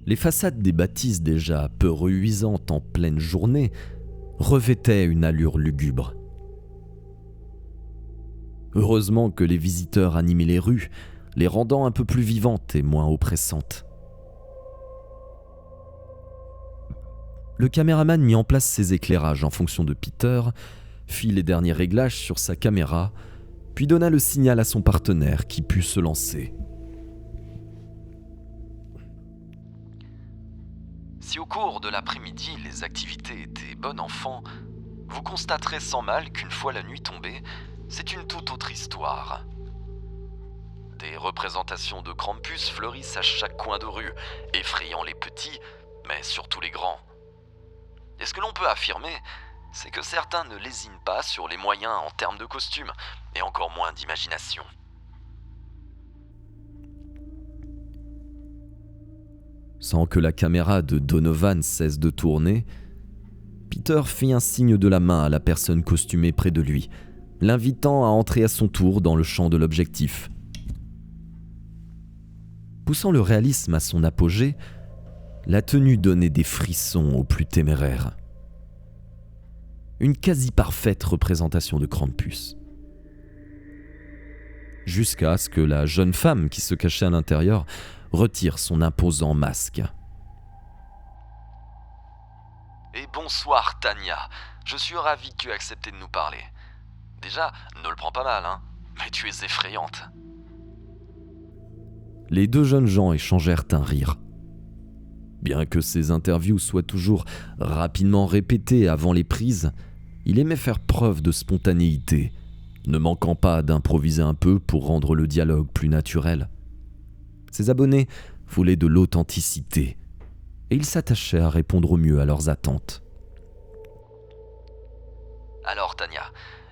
Les façades des bâtisses déjà peu reluisantes en pleine journée revêtaient une allure lugubre. Heureusement que les visiteurs animaient les rues, les rendant un peu plus vivantes et moins oppressantes. Le caméraman mit en place ses éclairages en fonction de Peter, fit les derniers réglages sur sa caméra, puis donna le signal à son partenaire qui put se lancer. Si au cours de l'après-midi, les activités étaient bon enfant, vous constaterez sans mal qu'une fois la nuit tombée, c'est une toute autre histoire. Des représentations de Krampus fleurissent à chaque coin de rue, effrayant les petits, mais surtout les grands. Et ce que l'on peut affirmer, c'est que certains ne lésinent pas sur les moyens en termes de costumes, et encore moins d'imagination. Sans que la caméra de Donovan cesse de tourner, Peter fit un signe de la main à la personne costumée près de lui, l'invitant à entrer à son tour dans le champ de l'objectif. Poussant le réalisme à son apogée, la tenue donnait des frissons aux plus téméraires. Une quasi-parfaite représentation de Krampus. jusqu'à ce que la jeune femme qui se cachait à l'intérieur retire son imposant masque. Et bonsoir Tania, je suis ravi que tu aies accepté de nous parler. Déjà, ne le prends pas mal, hein, mais tu es effrayante. Les deux jeunes gens échangèrent un rire. Bien que ses interviews soient toujours rapidement répétées avant les prises, il aimait faire preuve de spontanéité, ne manquant pas d'improviser un peu pour rendre le dialogue plus naturel. Ses abonnés voulaient de l'authenticité, et ils s'attachaient à répondre au mieux à leurs attentes. Alors Tania,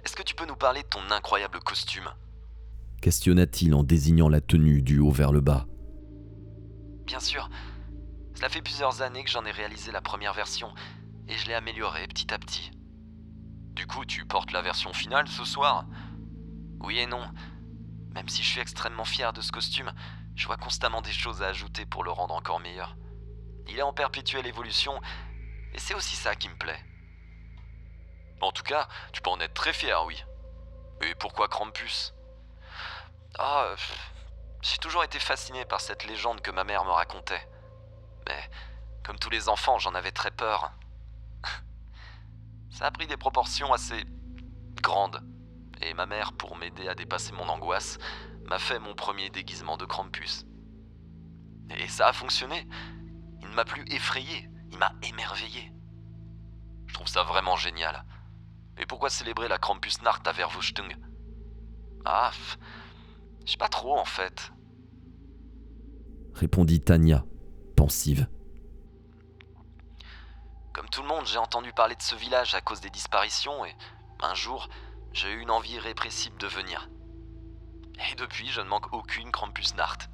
est-ce que tu peux nous parler de ton incroyable costume ? Questionna-t-il en désignant la tenue du haut vers le bas. Bien sûr, cela fait plusieurs années que j'en ai réalisé la première version, et je l'ai améliorée petit à petit. Du coup, tu portes la version finale ce soir ? Oui et non. Même si je suis extrêmement fier de ce costume, je vois constamment des choses à ajouter pour le rendre encore meilleur. Il est en perpétuelle évolution, et c'est aussi ça qui me plaît. En tout cas, tu peux en être très fier, oui. Et pourquoi Krampus ? J'ai toujours été fasciné par cette légende que ma mère me racontait. Mais, comme tous les enfants, j'en avais très peur. Ça a pris des proportions assez grandes. Et ma mère, pour m'aider à dépasser mon angoisse, m'a fait mon premier déguisement de Krampus. Et ça a fonctionné. Il ne m'a plus effrayé, il m'a émerveillé. Je trouve ça vraiment génial. Mais pourquoi célébrer la Krampusnacht à Verwüstung ? Je sais pas trop en fait. Répondit Tania, pensive. Comme tout le monde, j'ai entendu parler de ce village à cause des disparitions et un jour, j'ai eu une envie irrépressible de venir. Et depuis, je ne manque aucune Krampusnacht.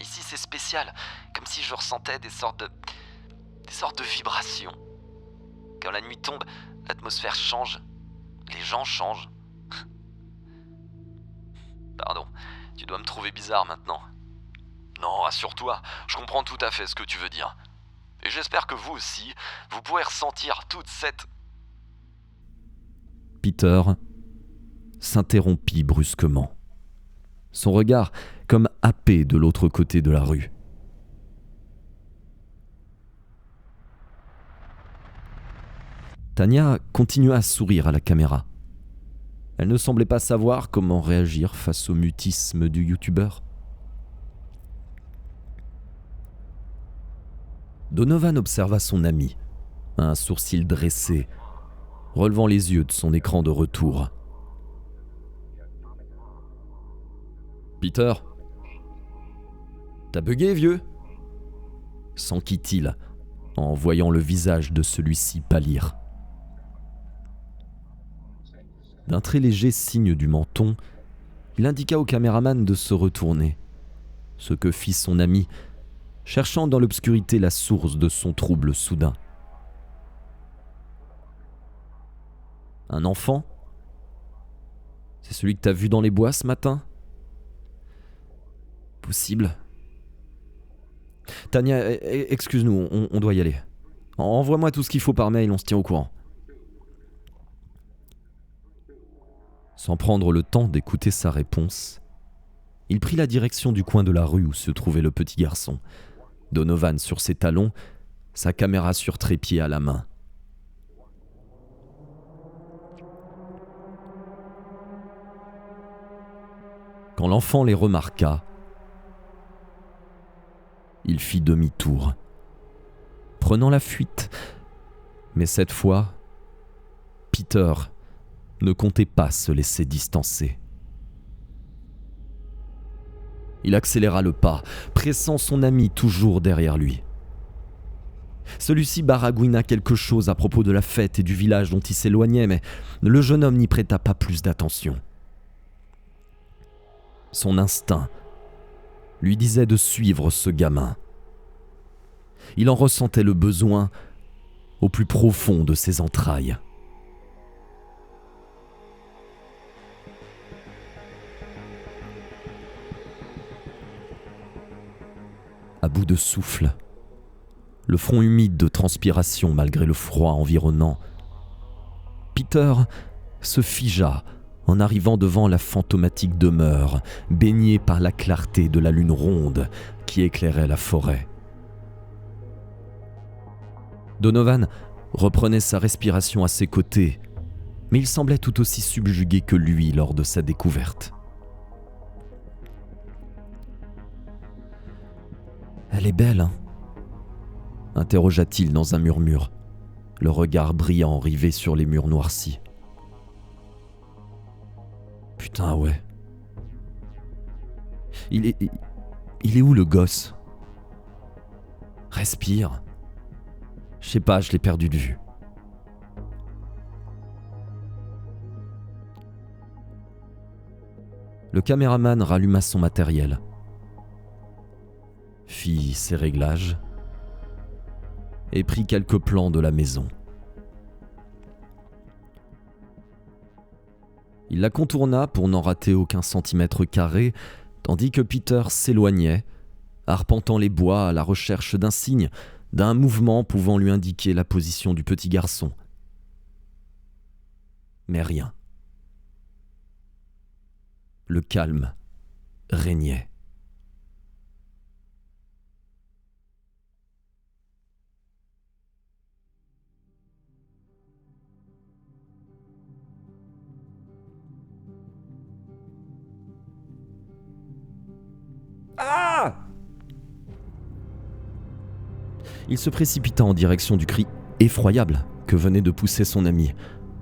Ici, c'est spécial, comme si je ressentais des sortes de vibrations. Quand la nuit tombe, l'atmosphère change, les gens changent. Pardon, tu dois me trouver bizarre maintenant. Non, rassure-toi, je comprends tout à fait ce que tu veux dire. Et j'espère que vous aussi, vous pourrez ressentir toute cette... Peter s'interrompit brusquement. Son regard comme happé de l'autre côté de la rue. Tania continua à sourire à la caméra. Elle ne semblait pas savoir comment réagir face au mutisme du youtubeur. Donovan observa son ami, un sourcil dressé, relevant les yeux de son écran de retour. « Peter, t'as bugué, vieux ?» s'enquit-il en voyant le visage de celui-ci pâlir. D'un très léger signe du menton, il indiqua au caméraman de se retourner, ce que fit son ami, cherchant dans l'obscurité la source de son trouble soudain. Un enfant ? C'est celui que t'as vu dans les bois ce matin ? Possible. Tania, excuse-nous, on doit y aller. Envoie-moi tout ce qu'il faut par mail, on se tient au courant. Sans prendre le temps d'écouter sa réponse, il prit la direction du coin de la rue où se trouvait le petit garçon, Donovan sur ses talons, sa caméra sur trépied à la main. Quand l'enfant les remarqua, il fit demi-tour, prenant la fuite. Mais cette fois, Peter ne comptait pas se laisser distancer. Il accéléra le pas, pressant son ami toujours derrière lui. Celui-ci baragouina quelque chose à propos de la fête et du village dont il s'éloignait, mais le jeune homme n'y prêta pas plus d'attention. Son instinct lui disait de suivre ce gamin. Il en ressentait le besoin au plus profond de ses entrailles. À bout de souffle, le front humide de transpiration malgré le froid environnant, Peter se figea en arrivant devant la fantomatique demeure, baignée par la clarté de la lune ronde qui éclairait la forêt. Donovan reprenait sa respiration à ses côtés, mais il semblait tout aussi subjugué que lui lors de sa découverte. « Elle est belle, hein ?» interrogea-t-il dans un murmure, le regard brillant rivé sur les murs noircis. « Putain, ouais. Il est où le gosse ? Respire. Je sais pas, je l'ai perdu de vue. » Le caméraman ralluma son matériel, fit ses réglages et prit quelques plans de la maison. Il la contourna pour n'en rater aucun centimètre carré, tandis que Peter s'éloignait, arpentant les bois à la recherche d'un signe, d'un mouvement pouvant lui indiquer la position du petit garçon. Mais rien. Le calme régnait. Ah ! Il se précipita en direction du cri effroyable que venait de pousser son ami,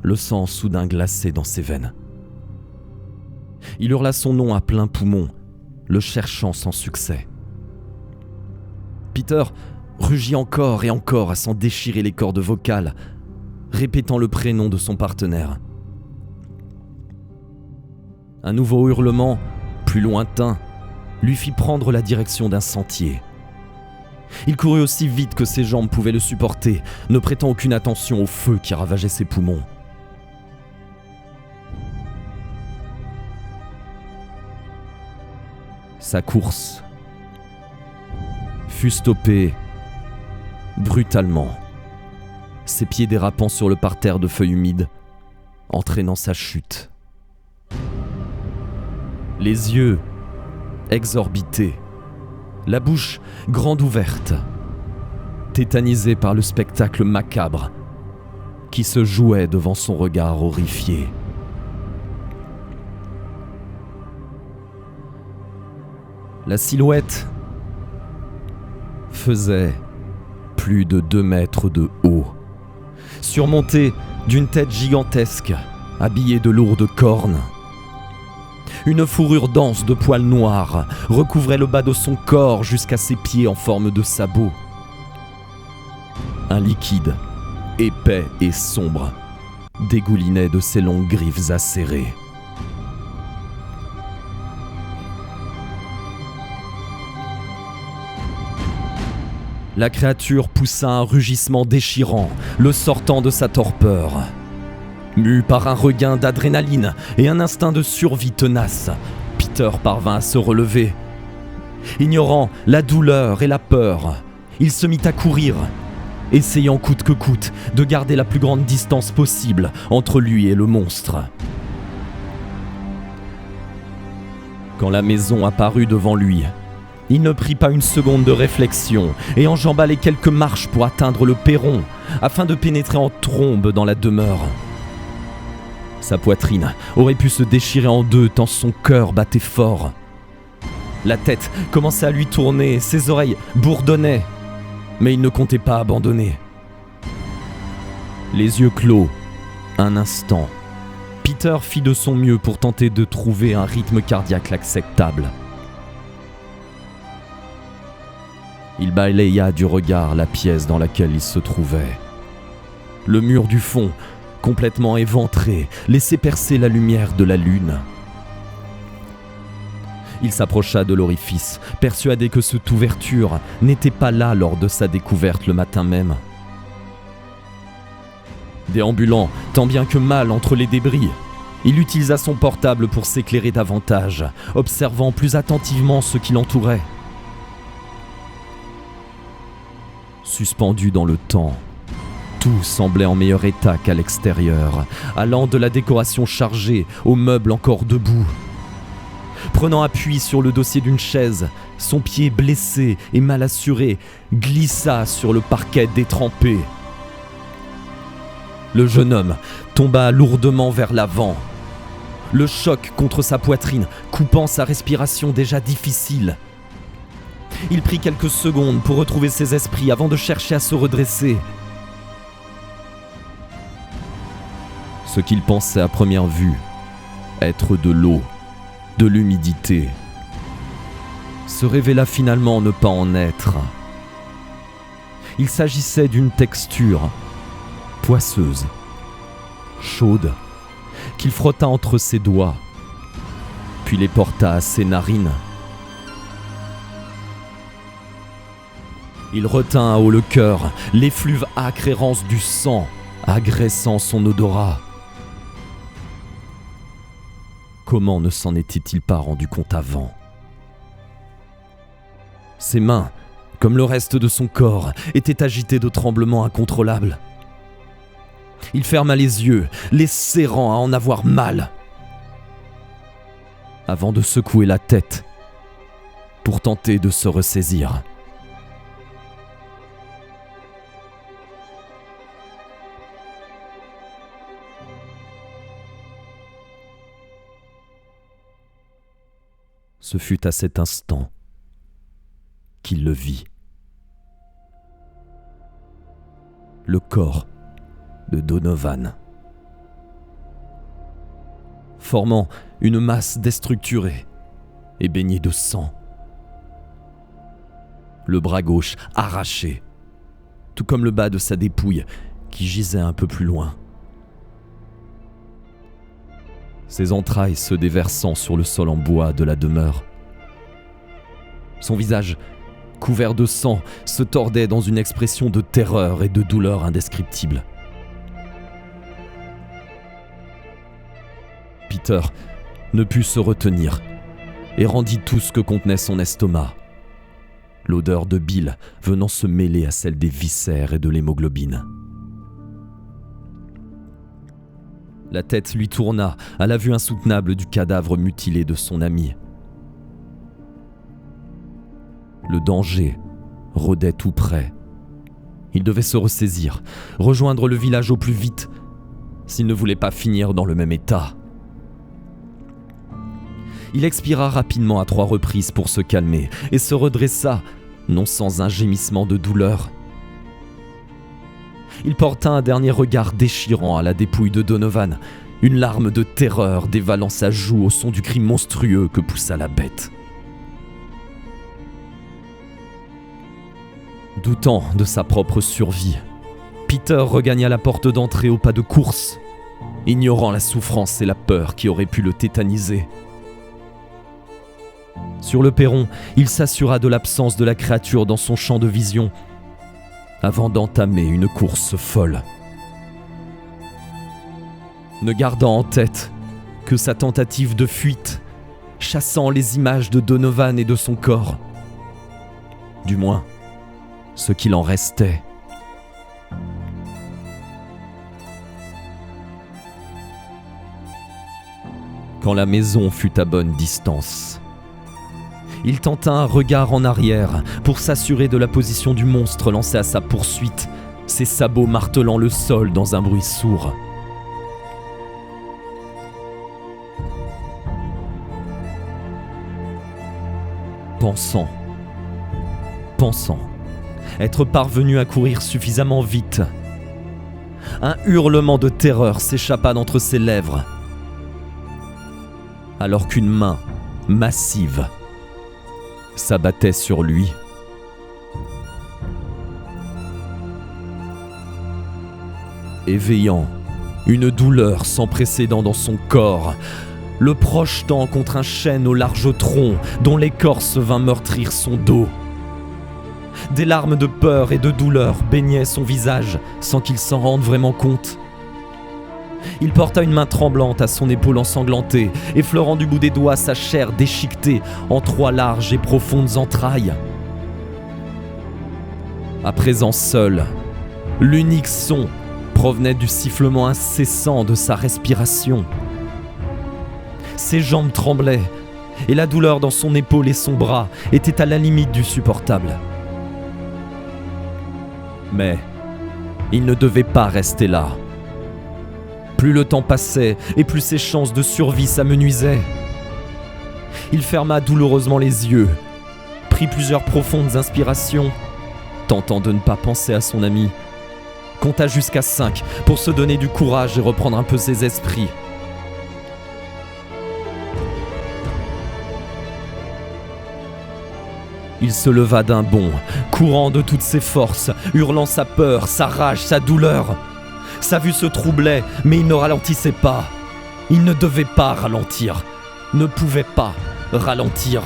le sang soudain glacé dans ses veines. Il hurla son nom à plein poumon, le cherchant sans succès. Peter rugit encore et encore à s'en déchirer les cordes vocales, répétant le prénom de son partenaire. Un nouveau hurlement, plus lointain, lui fit prendre la direction d'un sentier. Il courut aussi vite que ses jambes pouvaient le supporter, ne prêtant aucune attention au feu qui ravageait ses poumons. Sa course fut stoppée brutalement, ses pieds dérapant sur le parterre de feuilles humides, entraînant sa chute. Les yeux exorbités, la bouche grande ouverte, tétanisé par le spectacle macabre qui se jouait devant son regard horrifié. La silhouette faisait plus de 2 mètres de haut, surmontée d'une tête gigantesque, habillée de lourdes cornes. Une fourrure dense de poils noirs recouvrait le bas de son corps jusqu'à ses pieds en forme de sabots. Un liquide, épais et sombre, dégoulinait de ses longues griffes acérées. La créature poussa un rugissement déchirant, le sortant de sa torpeur. Mu par un regain d'adrénaline et un instinct de survie tenace, Peter parvint à se relever. Ignorant la douleur et la peur, il se mit à courir, essayant coûte que coûte de garder la plus grande distance possible entre lui et le monstre. Quand la maison apparut devant lui, il ne prit pas une seconde de réflexion et enjamba les quelques marches pour atteindre le perron afin de pénétrer en trombe dans la demeure. Sa poitrine aurait pu se déchirer en deux tant son cœur battait fort. La tête commençait à lui tourner, ses oreilles bourdonnaient, mais il ne comptait pas abandonner. Les yeux clos, un instant, Peter fit de son mieux pour tenter de trouver un rythme cardiaque acceptable. Il balaya du regard la pièce dans laquelle il se trouvait. Le mur du fond, complètement éventré, laissait percer la lumière de la lune. Il s'approcha de l'orifice, persuadé que cette ouverture n'était pas là lors de sa découverte le matin même. Déambulant tant bien que mal entre les débris, il utilisa son portable pour s'éclairer davantage, observant plus attentivement ce qui l'entourait. Suspendu dans le temps, Tout semblait en meilleur état qu'à l'extérieur, allant de la décoration chargée aux meubles encore debout. Prenant appui sur le dossier d'une chaise, son pied blessé et mal assuré glissa sur le parquet détrempé. Le jeune homme tomba lourdement vers l'avant. Le choc contre sa poitrine coupant sa respiration déjà difficile. Il prit quelques secondes pour retrouver ses esprits avant de chercher à se redresser. Ce qu'il pensait à première vue être de l'eau, de l'humidité, se révéla finalement ne pas en être. Il s'agissait d'une texture poisseuse, chaude, qu'il frotta entre ses doigts, puis les porta à ses narines. Il retint à haut le cœur l'effluve âcre et rance du sang, agressant son odorat. Comment ne s'en était-il pas rendu compte avant ? Ses mains, comme le reste de son corps, étaient agitées de tremblements incontrôlables. Il ferma les yeux, les serrant à en avoir mal, avant de secouer la tête pour tenter de se ressaisir. Ce fut à cet instant qu'il le vit. Le corps de Donovan, formant une masse déstructurée et baignée de sang. Le bras gauche arraché, tout comme le bas de sa dépouille qui gisait un peu plus loin. Ses entrailles se déversant sur le sol en bois de la demeure. Son visage, couvert de sang, se tordait dans une expression de terreur et de douleur indescriptible. Peter ne put se retenir et rendit tout ce que contenait son estomac, l'odeur de bile venant se mêler à celle des viscères et de l'hémoglobine. La tête lui tourna à la vue insoutenable du cadavre mutilé de son ami. Le danger rôdait tout près. Il devait se ressaisir, rejoindre le village au plus vite, s'il ne voulait pas finir dans le même état. Il expira rapidement à 3 reprises pour se calmer et se redressa, non sans un gémissement de douleur. Il porta un dernier regard déchirant à la dépouille de Donovan, une larme de terreur dévalant sa joue au son du cri monstrueux que poussa la bête. Doutant de sa propre survie, Peter regagna la porte d'entrée au pas de course, ignorant la souffrance et la peur qui auraient pu le tétaniser. Sur le perron, il s'assura de l'absence de la créature dans son champ de vision, avant d'entamer une course folle. Ne gardant en tête que sa tentative de fuite, chassant les images de Donovan et de son corps. Du moins, ce qu'il en restait. Quand la maison fut à bonne distance, il tenta un regard en arrière pour s'assurer de la position du monstre lancé à sa poursuite, ses sabots martelant le sol dans un bruit sourd. Pensant être parvenu à courir suffisamment vite, un hurlement de terreur s'échappa d'entre ses lèvres, alors qu'une main massive s'abattait sur lui. Éveillant une douleur sans précédent dans son corps, le projetant contre un chêne au large tronc dont l'écorce vint meurtrir son dos. Des larmes de peur et de douleur baignaient son visage sans qu'il s'en rende vraiment compte. Il porta une main tremblante à son épaule ensanglantée, effleurant du bout des doigts sa chair déchiquetée en 3 larges et profondes entrailles. À présent seul, L'unique son provenait du sifflement incessant de sa respiration. Ses jambes tremblaient, et la douleur dans son épaule et son bras était à la limite du supportable. Mais il ne devait pas rester là. Plus le temps passait, et plus ses chances de survie s'amenuisaient. Il ferma douloureusement les yeux, prit plusieurs profondes inspirations, tentant de ne pas penser à son ami, compta jusqu'à 5 pour se donner du courage et reprendre un peu ses esprits. Il se leva d'un bond, courant de toutes ses forces, hurlant sa peur, sa rage, sa douleur. Sa vue se troublait, mais il ne ralentissait pas. Il ne devait pas ralentir, ne pouvait pas ralentir.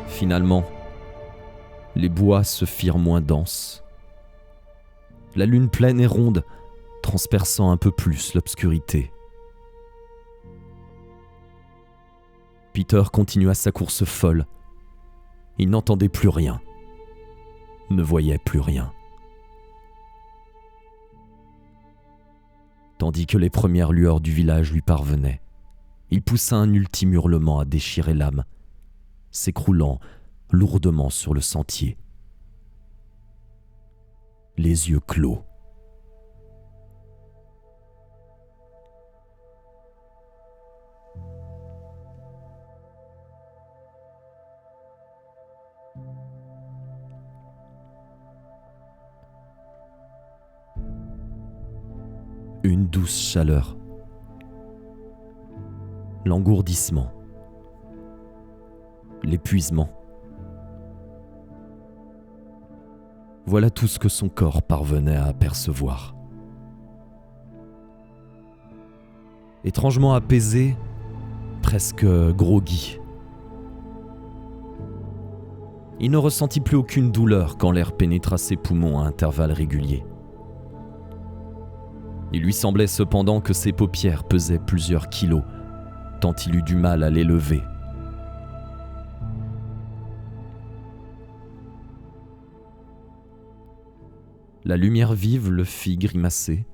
Finalement, les bois se firent moins denses. La lune pleine et ronde, transperçant un peu plus l'obscurité. Peter continua sa course folle. Il n'entendait plus rien, ne voyait plus rien. Tandis que les premières lueurs du village lui parvenaient, il poussa un ultime hurlement à déchirer l'âme, s'écroulant lourdement sur le sentier, les yeux clos. Une douce chaleur, l'engourdissement, l'épuisement. Voilà tout ce que son corps parvenait à apercevoir. Étrangement apaisé, presque groggy. Il ne ressentit plus aucune douleur quand l'air pénétra ses poumons à intervalles réguliers. Il lui semblait cependant que ses paupières pesaient plusieurs kilos, tant il eut du mal à les lever. La lumière vive le fit grimacer.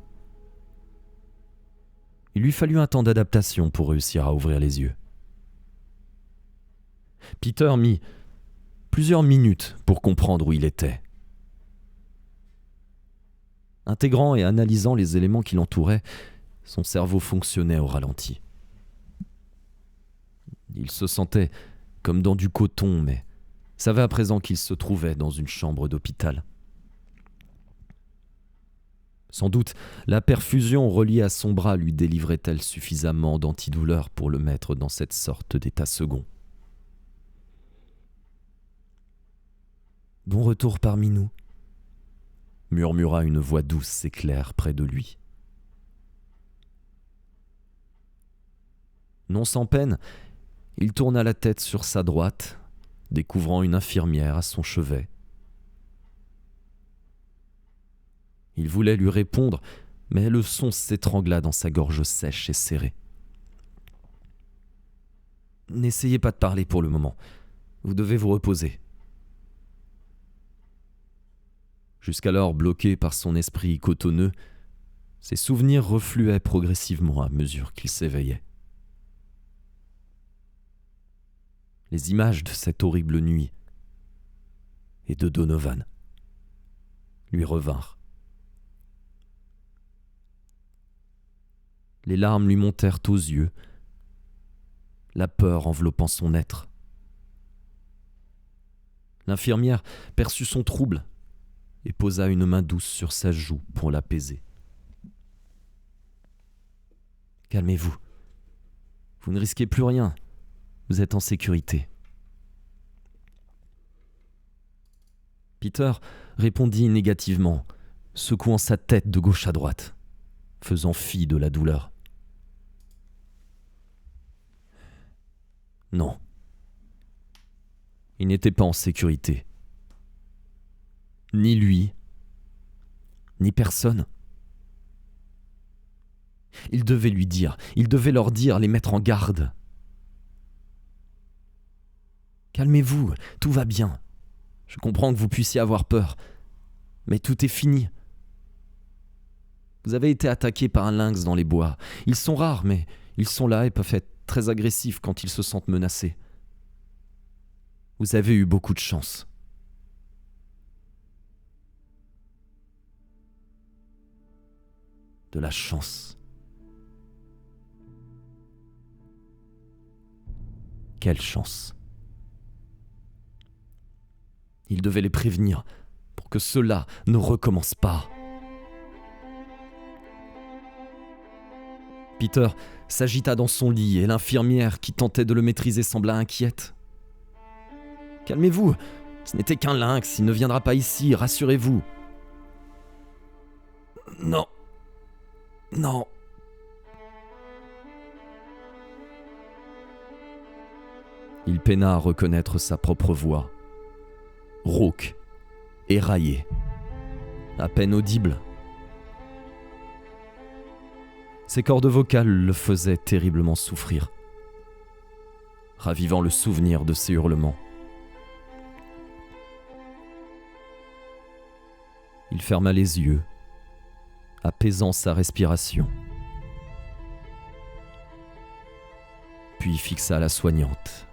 Il lui fallut un temps d'adaptation pour réussir à ouvrir les yeux. Peter mit plusieurs minutes pour comprendre où il était. Intégrant et analysant les éléments qui l'entouraient, son cerveau fonctionnait au ralenti. Il se sentait comme dans du coton, mais savait à présent qu'il se trouvait dans une chambre d'hôpital. Sans doute, la perfusion reliée à son bras lui délivrait-elle suffisamment d'antidouleur pour le mettre dans cette sorte d'état second. « Bon retour parmi nous », murmura une voix douce et claire près de lui. Non sans peine, il tourna la tête sur sa droite, découvrant une infirmière à son chevet. Il voulait lui répondre, mais le son s'étrangla dans sa gorge sèche et serrée. « N'essayez pas de parler pour le moment. Vous devez vous reposer. » Jusqu'alors bloqué par son esprit cotonneux, ses souvenirs refluaient progressivement à mesure qu'il s'éveillait. Les images de cette horrible nuit et de Donovan lui revinrent. Les larmes lui montèrent aux yeux, la peur enveloppant son être. L'infirmière perçut son trouble et posa une main douce sur sa joue pour l'apaiser. « Calmez-vous. Vous ne risquez plus rien. Vous êtes en sécurité. » Peter répondit négativement, secouant sa tête de gauche à droite, faisant fi de la douleur. Non. Il n'était pas en sécurité. Ni lui, ni personne. Il devait lui dire, il devait leur dire, les mettre en garde. Calmez-vous, tout va bien. Je comprends que vous puissiez avoir peur, mais tout est fini. Vous avez été attaqué par un lynx dans les bois. Ils sont rares, mais ils sont là et peuvent être très agressifs quand ils se sentent menacés. Vous avez eu beaucoup de chance. De la chance. Quelle chance. Il devait les prévenir pour que cela ne recommence pas. Peter s'agita dans son lit et l'infirmière qui tentait de le maîtriser sembla inquiète. « Calmez-vous, ce n'était qu'un lynx, il ne viendra pas ici, rassurez-vous. »« Non. Non. » Il peina à reconnaître sa propre voix. Rauque, éraillée, à peine audible. Ses cordes vocales le faisaient terriblement souffrir, ravivant le souvenir de ses hurlements. Il ferma les yeux, apaisant sa respiration, puis fixa la soignante.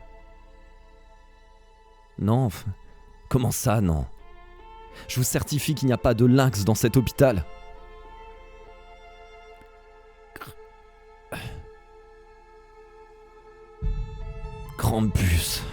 « Non, comment ça, non ? Je vous certifie qu'il n'y a pas de lynx dans cet hôpital. » Krampus.